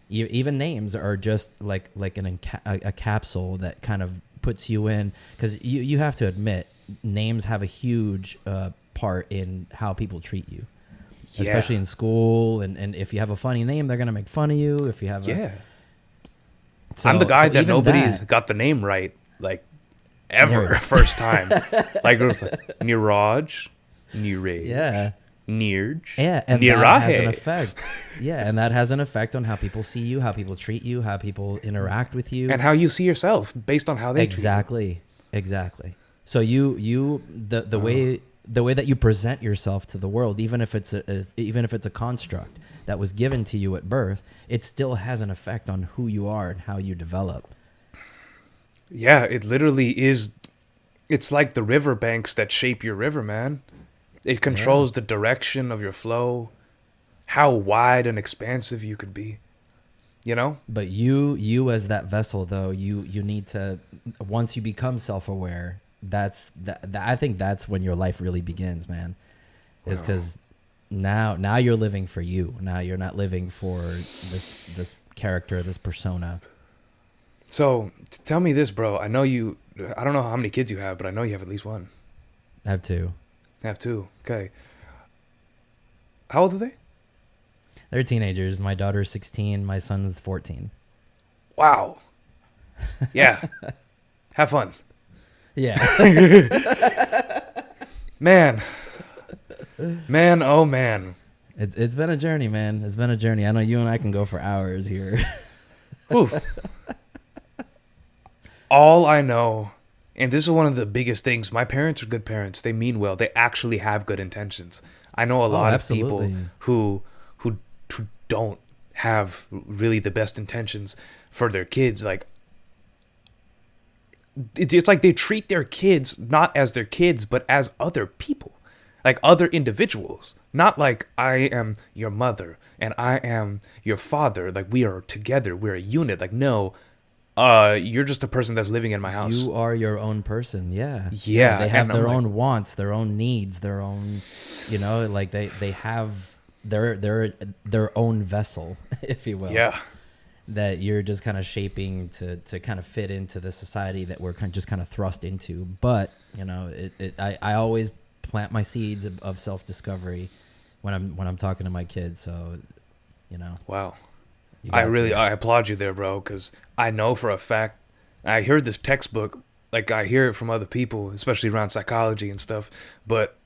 Speaker 3: Even names are just like a capsule that kind of puts you in, because you have to admit names have a huge part in how people treat you. Yeah. Especially in school, and if you have a funny name, they're gonna make fun of you. If you have
Speaker 2: I'm the guy that nobody got the name right, like ever first time. Like it was like Neeraj, Neeraj, Neerj,
Speaker 3: and that has an effect. Yeah, and that has an effect on how people see you, how people treat you, how people interact with you,
Speaker 2: and how you see yourself based on how they treat you. Exactly.
Speaker 3: So the way that you present yourself to the world, even if it's a construct that was given to you at birth, it still has an effect on who you are and how you develop.
Speaker 2: Yeah, it literally is. It's like the riverbanks that shape your river, man. It controls the direction of your flow, how wide and expansive you could be, you know?
Speaker 3: But you as that vessel, though, you need to, once you become self-aware, I think that's when your life really begins, man. Is because now you're living for you. Now you're not living for this character, this persona.
Speaker 2: So tell me this, bro. I don't know how many kids you have, but I know you have at least one.
Speaker 3: I have two.
Speaker 2: Okay. How old are they?
Speaker 3: They're teenagers. My daughter's 16. My son's 14.
Speaker 2: Wow. Yeah. Have fun.
Speaker 3: Yeah.
Speaker 2: Man, oh man.
Speaker 3: It's been a journey, man. It's been a journey. I know you and I can go for hours here.
Speaker 2: All I know, and this is one of the biggest things, my parents are good parents. They mean well. They actually have good intentions. I know a lot of people who don't have really the best intentions for their kids. Like, it's like they treat their kids not as their kids, but as other people, like other individuals. Not like I am your mother and I am your father. Like we are together. We're a unit. Like, no, you're just a person that's living in my house.
Speaker 3: You are your own person. Yeah.
Speaker 2: Yeah.
Speaker 3: They have their own wants, their own needs, their own, like they have their own vessel, if you will.
Speaker 2: Yeah.
Speaker 3: That you're just kind of shaping to kind of fit into the society that we're just kind of thrust into. But, I always plant my seeds of self-discovery when I'm talking to my kids. So,
Speaker 2: Wow. I applaud you there, bro, because I know for a fact, I heard this textbook, like I hear it from other people, especially around psychology and stuff, but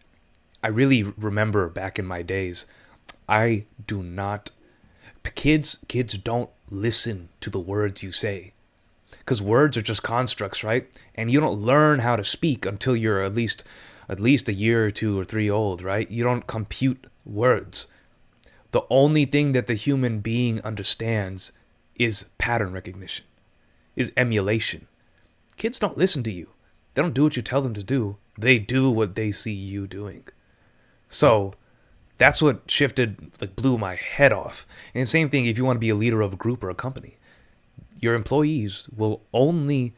Speaker 2: I really remember back in my days, kids don't listen to the words you say, because words are just constructs, right? And you don't learn how to speak until you're at least a year or 2 or 3 old, right? You don't compute words. The only thing that the human being understands is pattern recognition, is emulation. Kids don't listen to you. They don't do what you tell them to do. They do what they see you doing. So that's what blew my head off. And the same thing if you want to be a leader of a group or a company. Your employees will only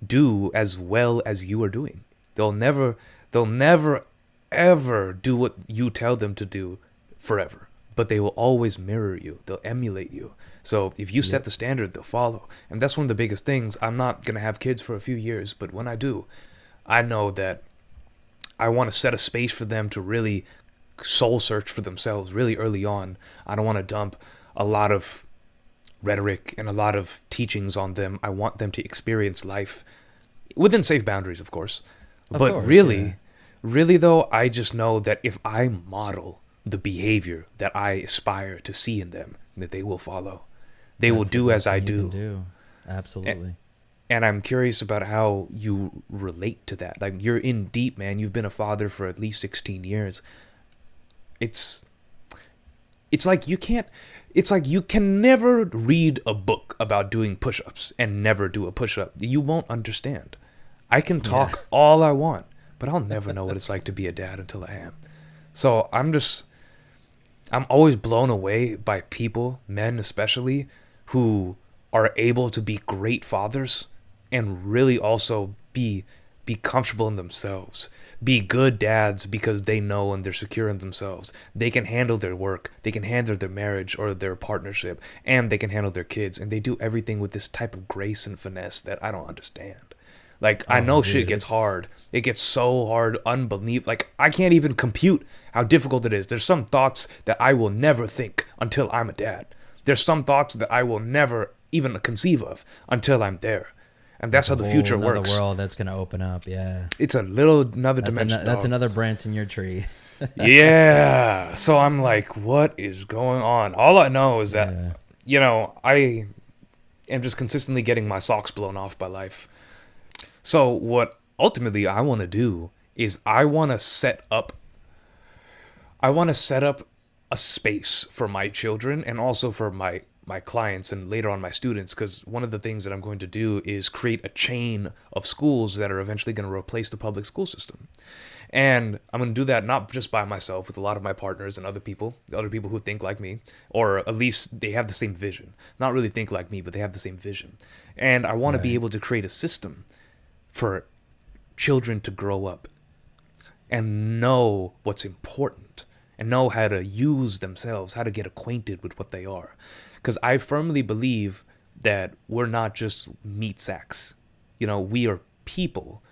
Speaker 2: do as well as you are doing. they'll never ever do what you tell them to do forever, but they will always mirror you. They'll emulate you. So if you set the standard, they'll follow. And that's one of the biggest things. I'm not going to have kids for a few years, but when I do, I know that I want to set a space for them to really soul search for themselves really early on. I don't want to dump a lot of rhetoric and a lot of teachings on them. I want them to experience life within safe boundaries, of course. Really though, I just know that if I model the behavior that I aspire to see in them, that they will follow. They will do as I do.
Speaker 3: Absolutely.
Speaker 2: And I'm curious about how you relate to that. Like, you're in deep, man. You've been a father for at least 16 years. It's like you can never read a book about doing push-ups and never do a push-up. You won't understand. I can talk all I want, but I'll never know what it's like to be a dad until I am. So I'm always blown away by people, men especially, who are able to be great fathers and really also be comfortable in themselves, be good dads because they know and they're secure in themselves. They can handle their work, they can handle their marriage or their partnership, and they can handle their kids, and they do everything with this type of grace and finesse that I don't understand. Like, I know shit gets hard. It gets so hard, unbelievable. Like, I can't even compute how difficult it is. There's some thoughts that I will never think until I'm a dad. There's some thoughts that I will never even conceive of until I'm there. And that's how the future works.
Speaker 3: Another world that's going to open up, yeah.
Speaker 2: It's another dimension.
Speaker 3: That's another branch in your tree.
Speaker 2: Yeah. So I'm like, what is going on? All I know is that, I am just consistently getting my socks blown off by life. So what ultimately I want to do is I want to set up a space for my children and also for my clients and later on my students, because one of the things that I'm going to do is create a chain of schools that are eventually going to replace the public school system. And I'm going to do that not just by myself, with a lot of my partners and other people who think like me, or at least they have the same vision. Not really think like me, but they have the same vision. And I want to be able to create a system for children to grow up and know what's important and know how to use themselves, how to get acquainted with what they are. Because I firmly believe that we're not just meat sacks. We are people.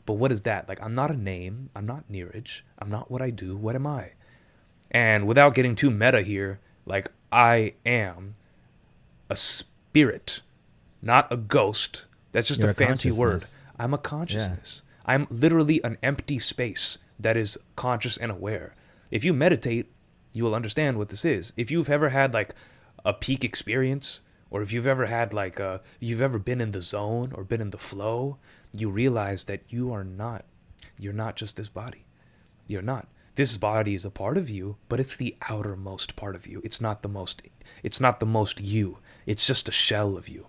Speaker 2: But what is that? Like, I'm not a name. I'm not Neeraj. I'm not what I do. What am I? And without getting too meta here, like, I am a spirit, not a ghost. That's just a fancy word. I'm a consciousness. Yeah. I'm literally an empty space that is conscious and aware. If you meditate, you will understand what this is. If you've ever had like a peak experience, or if you've ever had you've ever been in the zone or been in the flow, you realize that you're not just this body. You're not. This body is a part of you, but it's the outermost part of you. It's not the most you. It's just a shell of you.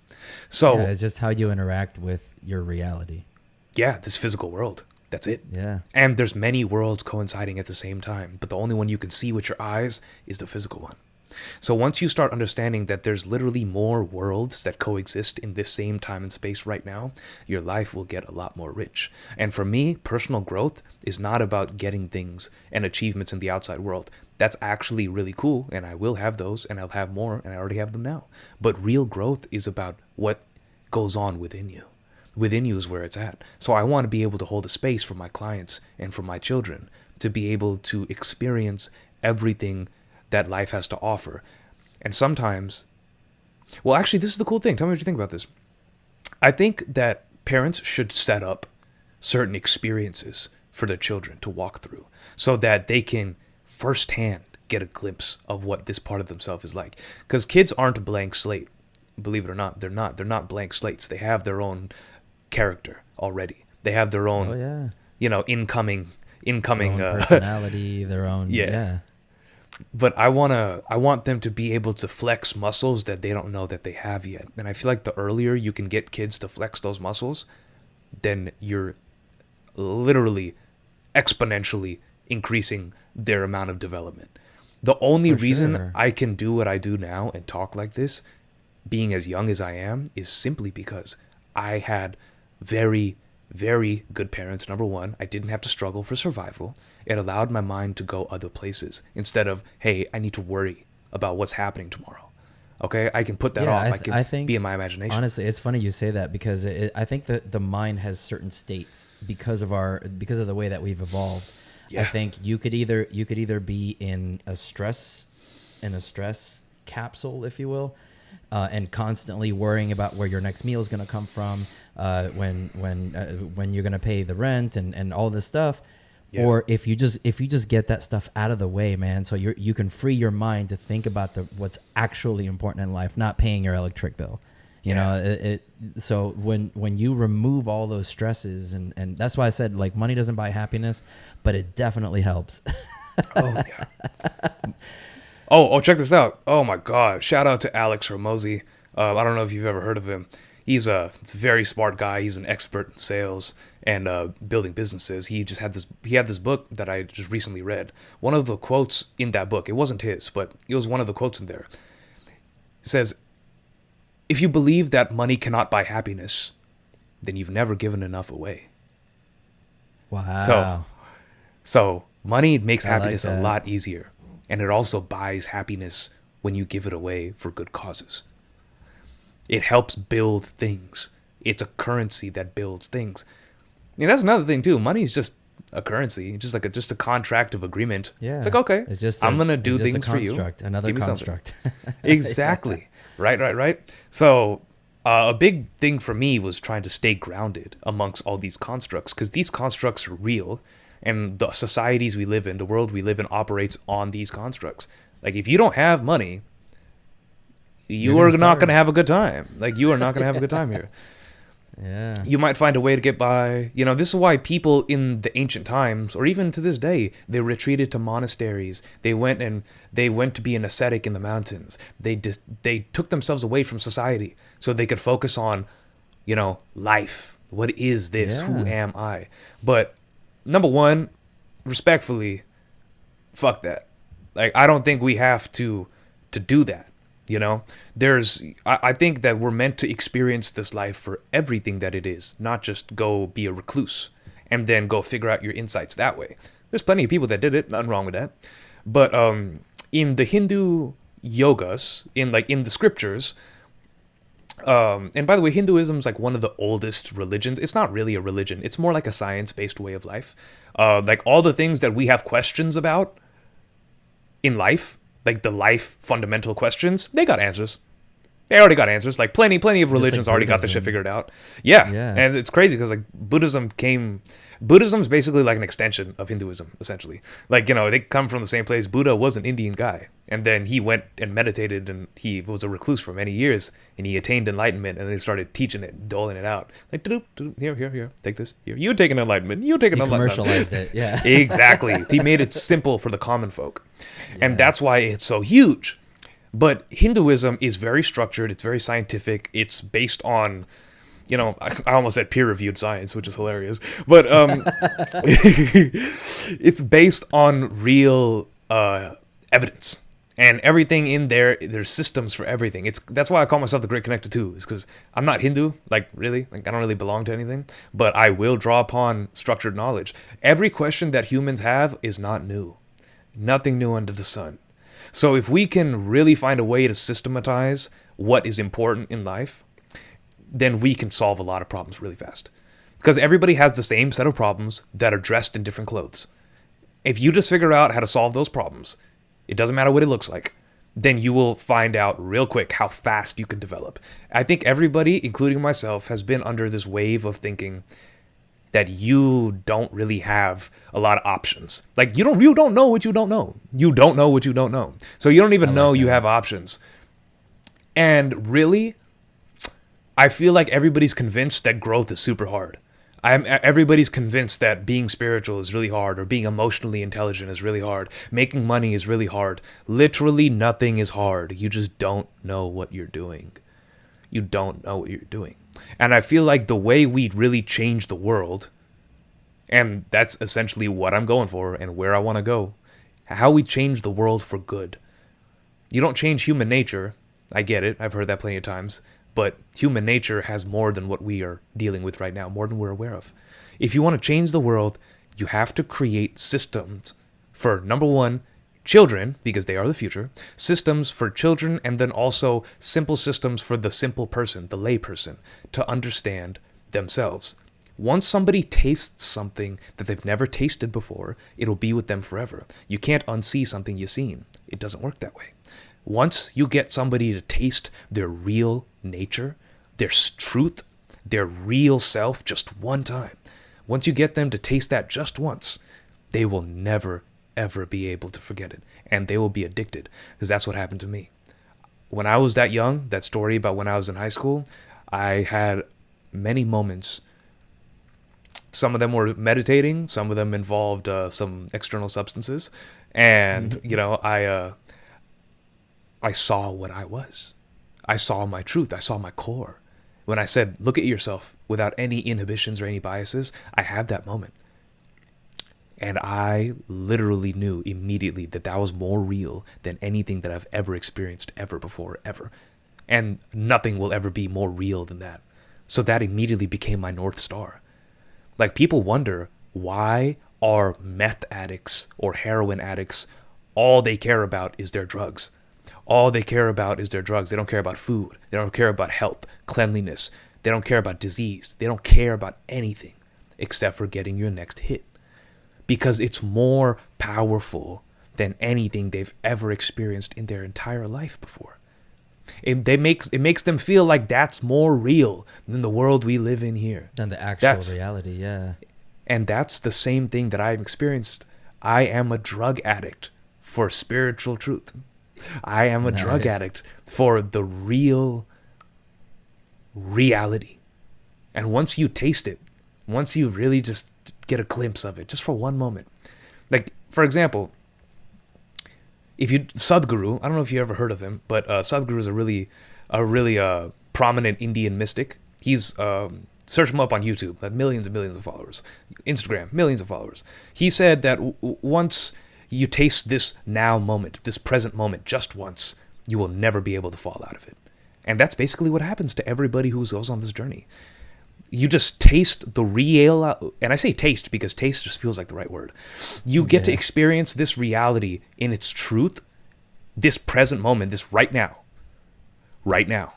Speaker 2: So
Speaker 3: it's just how you interact with your reality.
Speaker 2: Yeah, this physical world. That's it.
Speaker 3: Yeah.
Speaker 2: And there's many worlds coinciding at the same time, but the only one you can see with your eyes is the physical one. So once you start understanding that there's literally more worlds that coexist in this same time and space right now, your life will get a lot more rich. And for me, personal growth is not about getting things and achievements in the outside world. That's actually really cool, and I will have those, and I'll have more, and I already have them now. But real growth is about what goes on within you. Within you is where it's at. So I want to be able to hold a space for my clients and for my children to be able to experience everything that life has to offer. And sometimes, well, actually, this is the cool thing. Tell me what you think about this. I think that parents should set up certain experiences for their children to walk through so that they can firsthand get a glimpse of what this part of themselves is like. Because kids aren't a blank slate. Believe it or not, they're not. They're not blank slates. They have their own character already. They have their own, incoming
Speaker 3: their own personality, their own, yeah.
Speaker 2: But I want them to be able to flex muscles that they don't know that they have yet. And I feel like the earlier you can get kids to flex those muscles, then you're literally exponentially increasing their amount of development. The only reason I can do what I do now and talk like this, being as young as I am, is simply because I had very very good parents. Number one, I didn't have to struggle for survival. It allowed my mind to go other places instead of, hey, I need to worry about what's happening tomorrow. Okay, I can put that off. I can be in my imagination.
Speaker 3: Honestly, it's funny you say that because I think that the mind has certain states because of the way that we've evolved.
Speaker 2: Yeah.
Speaker 3: I think you could either be in a stress capsule, if you will, and constantly worrying about where your next meal is going to come from, when you're going to pay the rent and all this stuff. Yeah. Or if you just get that stuff out of the way, man, so you can free your mind to think about what's actually important in life, not paying your electric bill. You know, so when you remove all those stresses, and that's why I said, like, money doesn't buy happiness, but it definitely helps.
Speaker 2: Oh yeah. Oh, check this out. Oh my God. Shout out to Alex Hormozy. I don't know if you've ever heard of him. He's a very smart guy. He's an expert in sales and building businesses. He had this book that I just recently read. One of the quotes in that book, it wasn't his, but it was one of the quotes in there. It says, if you believe that money cannot buy happiness, then you've never given enough away.
Speaker 3: Wow.
Speaker 2: So money makes happiness a lot easier. And it also buys happiness when you give it away for good causes. It helps build things. It's a currency that builds things. And that's another thing too. Money is just a currency, just a contract of agreement.
Speaker 3: Yeah.
Speaker 2: It's like, okay, I'm gonna do things for you.
Speaker 3: Another construct.
Speaker 2: Exactly. Yeah. Right. So a big thing for me was trying to stay grounded amongst all these constructs, because these constructs are real, and the societies we live in, the world we live in, operates on these constructs. Like, if you don't have money, you are not going to have a good time. Like, you are not going to have a good time here.
Speaker 3: Yeah.
Speaker 2: You might find a way to get by. You know, this is why people in the ancient times, or even to this day, they retreated to monasteries. They went to be an ascetic in the mountains. They took themselves away from society so they could focus on, you know, life. What is this? Yeah. Who am I? But number one, respectfully, fuck that. Like, I don't think we have to do that. You know, I think that we're meant to experience this life for everything that it is, not just go be a recluse and then go figure out your insights that way. There's plenty of people that did it, nothing wrong with that. But in the Hindu yogas, in the scriptures, and by the way, Hinduism is like one of the oldest religions. It's not really a religion. It's more like a science-based way of life. Like, all the things that we have questions about in life, like the life fundamental questions, they got answers. They already got answers. Like, plenty of religions already got this shit figured out. Yeah. And it's crazy because, like, Buddhism's basically like an extension of Hinduism, essentially. Like, you know, they come from the same place. Buddha was an Indian guy, and then he went and meditated, and he was a recluse for many years, and he attained enlightenment, and they started teaching it, doling it out. Like, here, take this. Here, you take an enlightenment. You take an enlightenment. He
Speaker 3: commercialized it, yeah.
Speaker 2: Exactly. He made it simple for the common folk. Yes. And that's why it's so huge. But Hinduism is very structured. It's very scientific. It's based on, you know, I almost said peer-reviewed science, which is hilarious. But it's based on real evidence. And everything in there's systems for everything. That's why I call myself the Great Connector too, is because I'm not Hindu, like, really. Like, I don't really belong to anything. But I will draw upon structured knowledge. Every question that humans have is not new. Nothing new under the sun. So if we can really find a way to systematize what is important in life, then we can solve a lot of problems really fast. Because everybody has the same set of problems that are dressed in different clothes. If you just figure out how to solve those problems, it doesn't matter what it looks like, then you will find out real quick how fast you can develop. I think everybody, including myself, has been under this wave of thinking that you don't really have a lot of options. Like, you don't know what you don't know. You don't know what you don't know. So you don't even know you have options. And really, I feel like everybody's convinced that growth is super hard. Everybody's convinced that being spiritual is really hard, or being emotionally intelligent is really hard. Making money is really hard. Literally nothing is hard. You just don't know what you're doing. You don't know what you're doing. And I feel like the way we really change the world, and that's essentially what I'm going for and where I want to go, how we change the world for good. You don't change human nature. I get it. I've heard that plenty of times. but human nature has more than what we are dealing with right now, more than we're aware of. If you want to change the world, you have to create systems for, number one, children, because they are the future, systems for children, and then also simple systems for the simple person, the lay person, to understand themselves. Once somebody tastes something that they've never tasted before, it'll be with them forever. You can't unsee something you've seen. It doesn't work that way. Once you get somebody to taste their real nature, their truth, their real self just one time, once you get them to taste that just once, they will never, ever be able to forget it. And they will be addicted, because that's what happened to me. When I was that young, that story about when I was in high school, I had many moments. Some of them were meditating. Some of them involved some external substances. And, I saw what I was. I saw my truth. I saw my core. When I said, look at yourself without any inhibitions or any biases, I had that moment. And I literally knew immediately that that was more real than anything that I've ever experienced ever before, ever. And nothing will ever be more real than that. So that immediately became my North Star. Like, people wonder, why are meth addicts or heroin addicts, all they care about is their drugs? All they care about is their drugs. They don't care about food. They don't care about health, cleanliness. They don't care about disease. They don't care about anything except for getting your next hit. Because it's more powerful than anything they've ever experienced in their entire life before. It makes them feel like that's more real than the world we live in here.
Speaker 3: Than the actual reality, yeah.
Speaker 2: And that's the same thing that I've experienced. I am a drug addict for spiritual truth. I am a drug addict for the real reality. And once you taste it, once you really just get a glimpse of it, just for one moment. Like, for example, Sadhguru, I don't know if you ever heard of him, but Sadhguru is a really prominent Indian mystic. He's search him up on YouTube, had millions and millions of followers. Instagram, millions of followers. He said that once you taste this now moment, this present moment, just once, you will never be able to fall out of it. And that's basically what happens to everybody who goes on this journey. You just taste the real, and I say taste because taste just feels like the right word. You get to experience this reality in its truth, this present moment, this right now. Right now.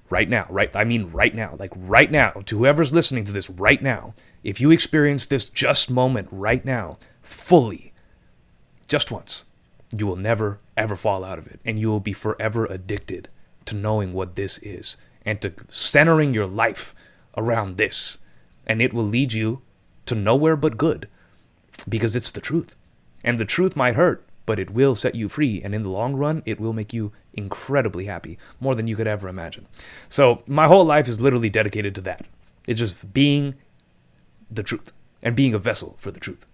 Speaker 2: Right now. I mean right now. Like right now. To whoever's listening to this right now, if you experience this just moment right now, fully, just once, you will never, ever fall out of it. And you will be forever addicted to knowing what this is and to centering your life around this. And it will lead you to nowhere but good, because it's the truth. And the truth might hurt, but it will set you free. And in the long run, it will make you incredibly happy, more than you could ever imagine. So my whole life is literally dedicated to that. It's just being the truth and being a vessel for the truth.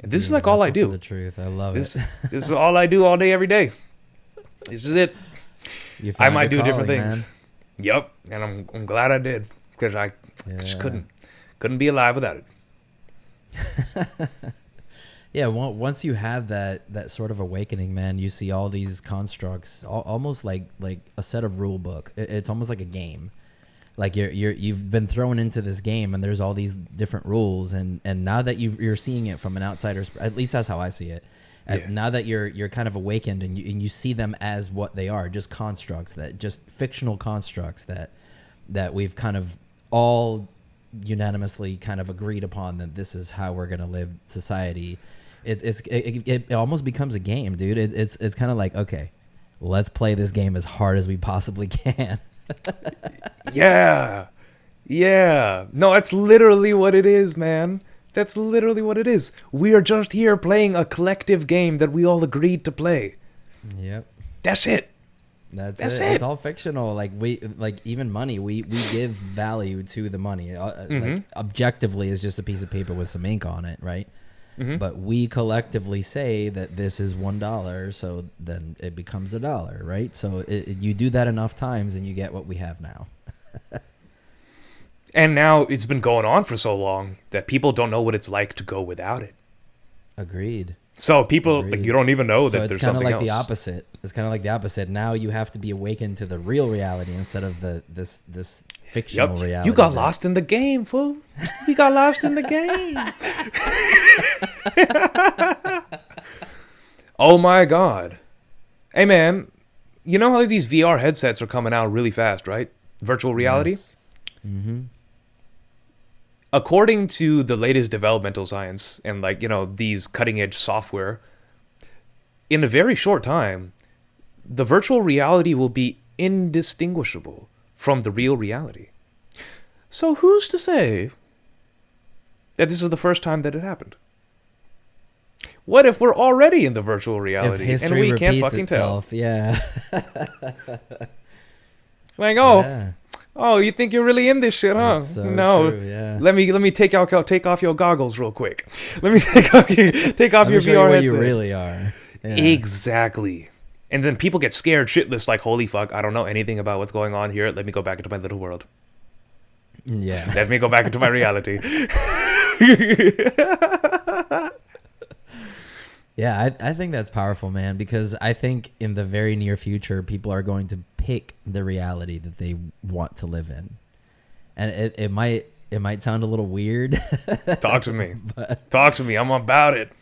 Speaker 2: And this is like all I do.
Speaker 3: The truth, I love it.
Speaker 2: This is all I do all day, every day. This is it. I might do different things.
Speaker 3: Man.
Speaker 2: Yep, and I'm glad I did, because I just couldn't be alive without it.
Speaker 3: Yeah, once you have that sort of awakening, man, you see all these constructs, almost like a set of rule book. It's almost like a game. Like you've been thrown into this game, and there's all these different rules, and now that you're seeing it from an outsider's, at least that's how I see it. Yeah. Now that you're kind of awakened, and you see them as what they are, just constructs, just fictional constructs that we've kind of all unanimously kind of agreed upon that this is how we're gonna live society. It almost becomes a game, dude. It's kind of like, okay, let's play this game as hard as we possibly can.
Speaker 2: Yeah. No, that's literally what it is, man. That's literally what it is. We are just here playing a collective game that we all agreed to play.
Speaker 3: Yep.
Speaker 2: That's it.
Speaker 3: That's it. It's all fictional. Like even money, we give value to the money. Like objectively, it's just a piece of paper with some ink on it, right? Mm-hmm. But we collectively say that this is $1, so then it becomes $1, right? So you do that enough times, and you get what we have now.
Speaker 2: And now it's been going on for so long that people don't know what it's like to go without it.
Speaker 3: Agreed.
Speaker 2: So people, like, you don't even know
Speaker 3: So
Speaker 2: that
Speaker 3: it's
Speaker 2: there's
Speaker 3: kind of
Speaker 2: something
Speaker 3: like the
Speaker 2: else.
Speaker 3: opposite. It's kind of like the opposite. Now you have to be awakened to the real reality instead of this fictional
Speaker 2: Yep.
Speaker 3: reality.
Speaker 2: You got
Speaker 3: that-
Speaker 2: lost in the game, fool. You got lost in the game. Oh my God. Hey man, you know how these VR headsets are coming out really fast, right? Virtual reality?
Speaker 3: Yes. Mm-hmm.
Speaker 2: According to the latest developmental science and, like, you know, these cutting edge software, in a very short time, the virtual reality will be indistinguishable from the real reality. So who's to say that this is the first time that it happened? What if we're already in the virtual
Speaker 3: If
Speaker 2: reality and
Speaker 3: history
Speaker 2: we
Speaker 3: repeats
Speaker 2: can't fucking
Speaker 3: itself, yeah.
Speaker 2: Like, oh,
Speaker 3: Yeah.
Speaker 2: oh, you think you're really in this shit, huh?
Speaker 3: That's so
Speaker 2: No.
Speaker 3: true, yeah.
Speaker 2: Let me take off your goggles real quick. Let me take off your
Speaker 3: Let me show you
Speaker 2: VR
Speaker 3: what
Speaker 2: headset.
Speaker 3: you really are. Yeah.
Speaker 2: Exactly. And then people get scared shitless, like, holy fuck, I don't know anything about what's going on here. Let me go back into my little world.
Speaker 3: Yeah.
Speaker 2: Let me go back into my reality.
Speaker 3: Yeah, I think that's powerful, man, because I think in the very near future, people are going to pick the reality that they want to live in. And it might sound a little weird.
Speaker 2: Talk to me. Talk to me. I'm about it.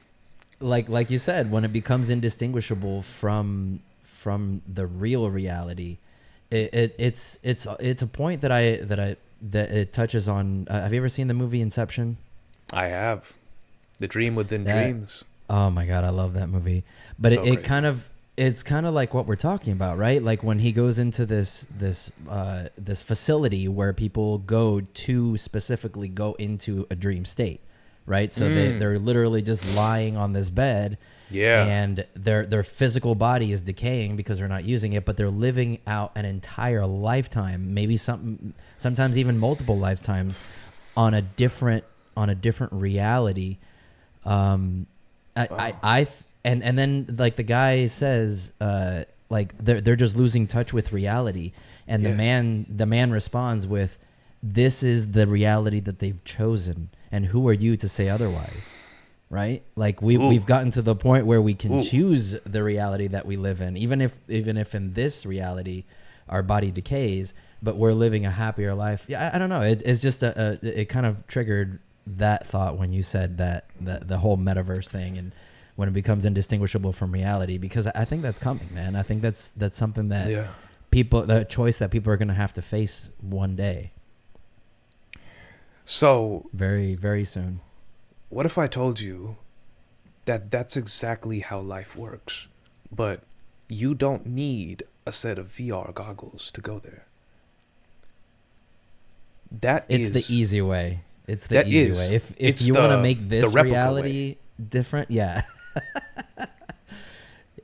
Speaker 3: Like you said, when it becomes indistinguishable from the real reality, it's a point that it touches on. Have you ever seen the movie Inception?
Speaker 2: I have. The dream within
Speaker 3: That-
Speaker 2: dreams.
Speaker 3: Oh my God, I love that movie. But
Speaker 2: So
Speaker 3: it kind of, it's kind of like what we're talking about, right? Like when he goes into this facility where people go to specifically go into a dream state, right? So they're literally just lying on this bed,
Speaker 2: Yeah.
Speaker 3: and their physical body is decaying because they're not using it, but they're living out an entire lifetime, maybe sometimes even multiple lifetimes, on a different reality. And then like the guy says, like they're just losing touch with reality, and
Speaker 2: Yeah.
Speaker 3: the man responds with, "This is the reality that they've chosen, and who are you to say otherwise?" Right? Like we've gotten to the point where we can choose the reality that we live in, even if in this reality our body decays, but we're living a happier life. Yeah, I don't know. It's just it kind of triggered that thought when you said that the whole metaverse thing, and when it becomes indistinguishable from reality, because I think that's coming, man. I think that's something that the choice that people are going to have to face one day.
Speaker 2: So
Speaker 3: Very, very soon.
Speaker 2: what if I told you that that's exactly how life works, but you don't need a set of VR goggles to go there?
Speaker 3: It's the easy way. It's the
Speaker 2: That
Speaker 3: easy
Speaker 2: is.
Speaker 3: way. If
Speaker 2: It's
Speaker 3: you want to
Speaker 2: the-
Speaker 3: make
Speaker 2: the
Speaker 3: this
Speaker 2: replica
Speaker 3: reality different, yeah.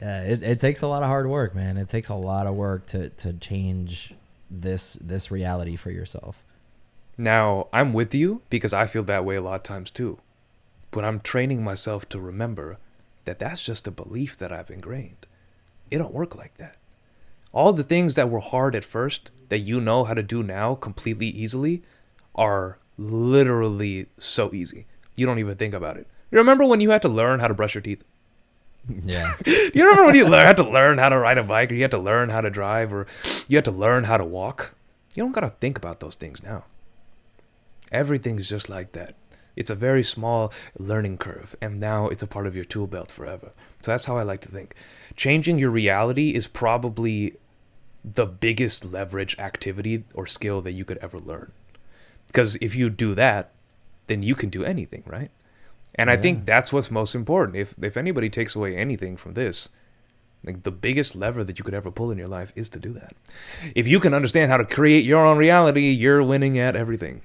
Speaker 3: Yeah, it takes a lot of hard work, man. It takes a lot of work to change this reality for yourself.
Speaker 2: Now, I'm with you because I feel that way a lot of times too. But I'm training myself to remember that that's just a belief that I've ingrained. It don't work like that. All the things that were hard at first that you know how to do now completely easily are literally so easy. You don't even think about it. You remember when you had to learn how to brush your teeth?
Speaker 3: Yeah.
Speaker 2: You remember when you had to learn how to ride a bike, or you had to learn how to drive, or you had to learn how to walk? You don't got to think about those things now. Everything's just like that. It's a very small learning curve, and now it's a part of your tool belt forever. So that's how I like to think. Changing your reality is probably the biggest leverage activity or skill that you could ever learn. Because if you do that, then you can do anything, right? And I think that's what's most important. If anybody takes away anything from this, like the biggest lever that you could ever pull in your life is to do that. If you can understand how to create your own reality, you're winning at everything.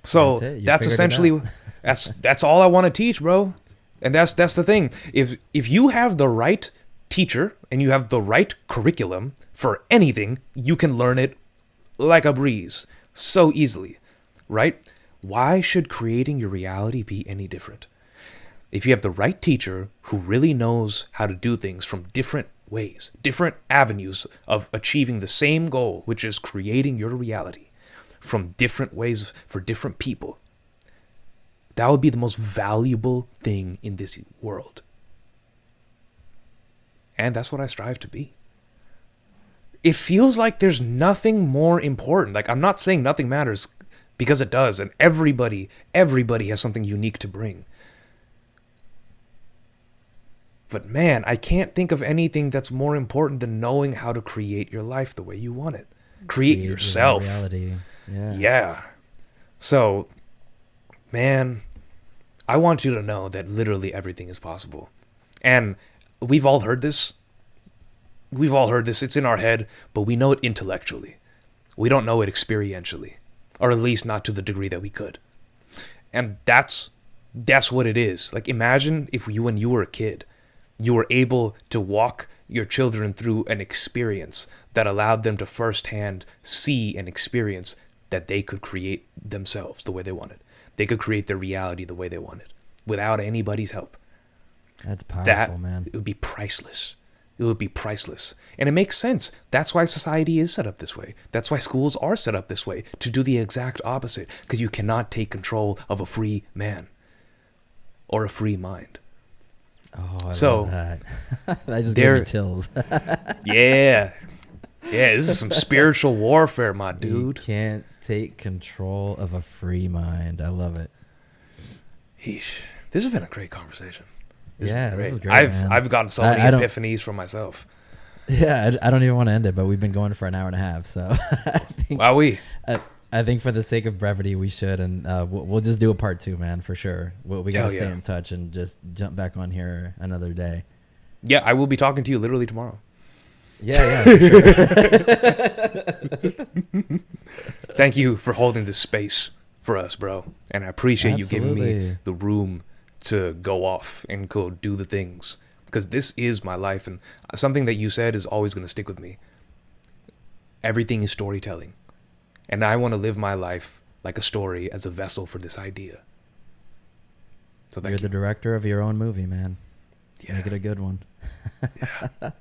Speaker 2: So that's essentially that's all I want to teach, bro. And that's the thing. If you have the right teacher and you have the right curriculum for anything, you can learn it like a breeze so easily, right? Why should creating your reality be any different? If you have the right teacher who really knows how to do things from different ways, different avenues of achieving the same goal, which is creating your reality from different ways for different people, that would be the most valuable thing in this world. And that's what I strive to be. It feels like there's nothing more important. Like, I'm not saying nothing matters, because it does, and everybody has something unique to bring. But man, I can't think of anything that's more important than knowing how to create your life the way you want it. Create yourself.
Speaker 3: Reality. Yeah.
Speaker 2: Yeah. So, man, I want you to know that literally everything is possible. And we've all heard this. It's in our head, but we know it intellectually. We don't know it experientially, or at least not to the degree that we could. And that's what it is. Like, imagine if when you were a kid, you were able to walk your children through an experience that allowed them to firsthand see and experience that they could create themselves the way they wanted. They could create their reality the way they wanted without anybody's help.
Speaker 3: That's powerful, man.
Speaker 2: It would be priceless. It would be priceless. And it makes sense. That's why society is set up this way. That's why schools are set up this way, to do the exact opposite, because you cannot take control of a free man or a free mind.
Speaker 3: Oh, I love that. That just gave me chills.
Speaker 2: Yeah. Yeah, this is some spiritual warfare, my dude.
Speaker 3: You can't take control of a free mind. I love it.
Speaker 2: This has been a great conversation.
Speaker 3: This is great, man.
Speaker 2: I've gotten so many epiphanies from myself.
Speaker 3: Yeah, I don't even want to end it, but we've been going for an hour and a half, so I think for the sake of brevity, we should, and we'll just do a part 2, man, for sure. We got to stay in touch and just jump back on here another day.
Speaker 2: Yeah, I will be talking to you literally tomorrow.
Speaker 3: Yeah, for sure.
Speaker 2: Thank you for holding this space for us, bro. And I appreciate you giving me the room to go off and go do the things, because this is my life, and something that you said is always going to stick with me. Everything is storytelling, and I want to live my life like a story as a vessel for this idea. So
Speaker 3: you're the director of your own movie, man.
Speaker 2: Yeah.
Speaker 3: Make it a good one.
Speaker 2: Yeah.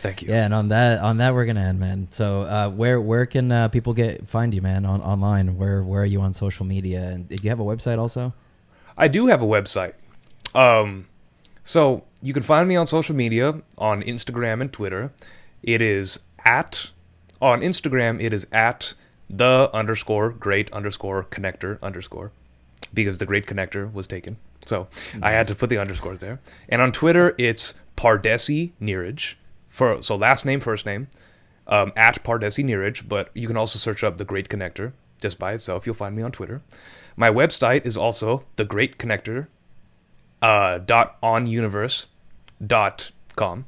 Speaker 2: Thank you.
Speaker 3: Yeah, and on that we're gonna end, man. So where can people find you, man, online? Where are you on social media? And do you have a website also?
Speaker 2: I do have a website. So you can find me on social media, on Instagram and Twitter. It is on Instagram, it is at _great_connector_, because the great connector was taken. So I had to put the underscores there. And on Twitter, it's Pardesi Neeraj. So last name, first name, at Pardesi Neeraj. But you can also search up The Great Connector just by itself. You'll find me on Twitter. My website is also thegreatconnector.onuniverse.com.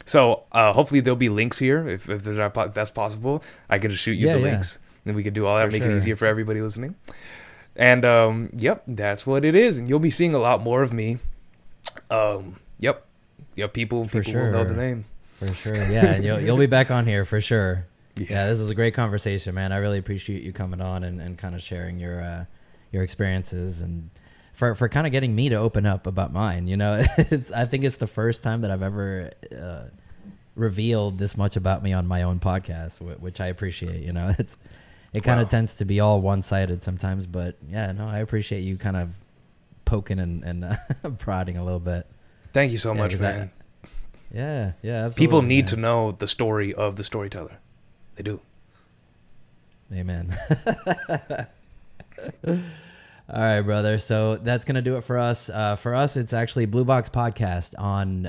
Speaker 2: So hopefully there'll be links here if that's possible. I can just shoot you the links, and we can do all that, make it easier for everybody listening. And that's what it is. And you'll be seeing a lot more of me. People will know the name. For sure. Yeah, and you'll be back on here for sure. Yeah, this is a great conversation, man. I really appreciate you coming on and kind of sharing your experiences, and for kind of getting me to open up about mine. You know, I think it's the first time that I've ever revealed this much about me on my own podcast, which I appreciate. You know, it kind of tends to be all one-sided sometimes, but yeah, no, I appreciate you kind of poking and prodding a little bit. Thank you so much, man. Yeah, absolutely. People need to know the story of the storyteller. They do. Amen. All right, brother. So that's going to do it for us. For us, it's actually BlueBox Podcast on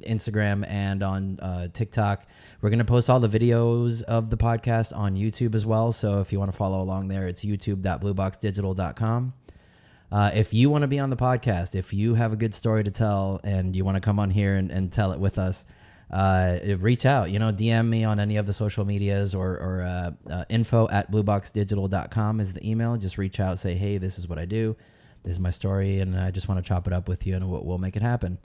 Speaker 2: Instagram and on TikTok. We're going to post all the videos of the podcast on YouTube as well. So if you want to follow along there, it's youtube.blueboxdigital.com. If you want to be on the podcast, if you have a good story to tell and you want to come on here and tell it with us, reach out, DM me on any of the social medias or info@blueboxdigital.com is the email. Just reach out, say, hey, this is what I do. This is my story. And I just want to chop it up with you and we'll make it happen.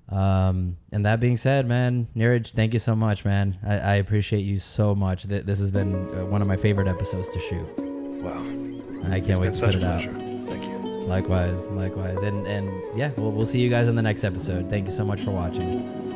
Speaker 2: And that being said, man, Neeraj, thank you so much, man. I appreciate you so much. This has been one of my favorite episodes to shoot. Wow. I can't wait to put it out. Thank you. Likewise. And yeah, we'll see you guys in the next episode. Thank you so much for watching.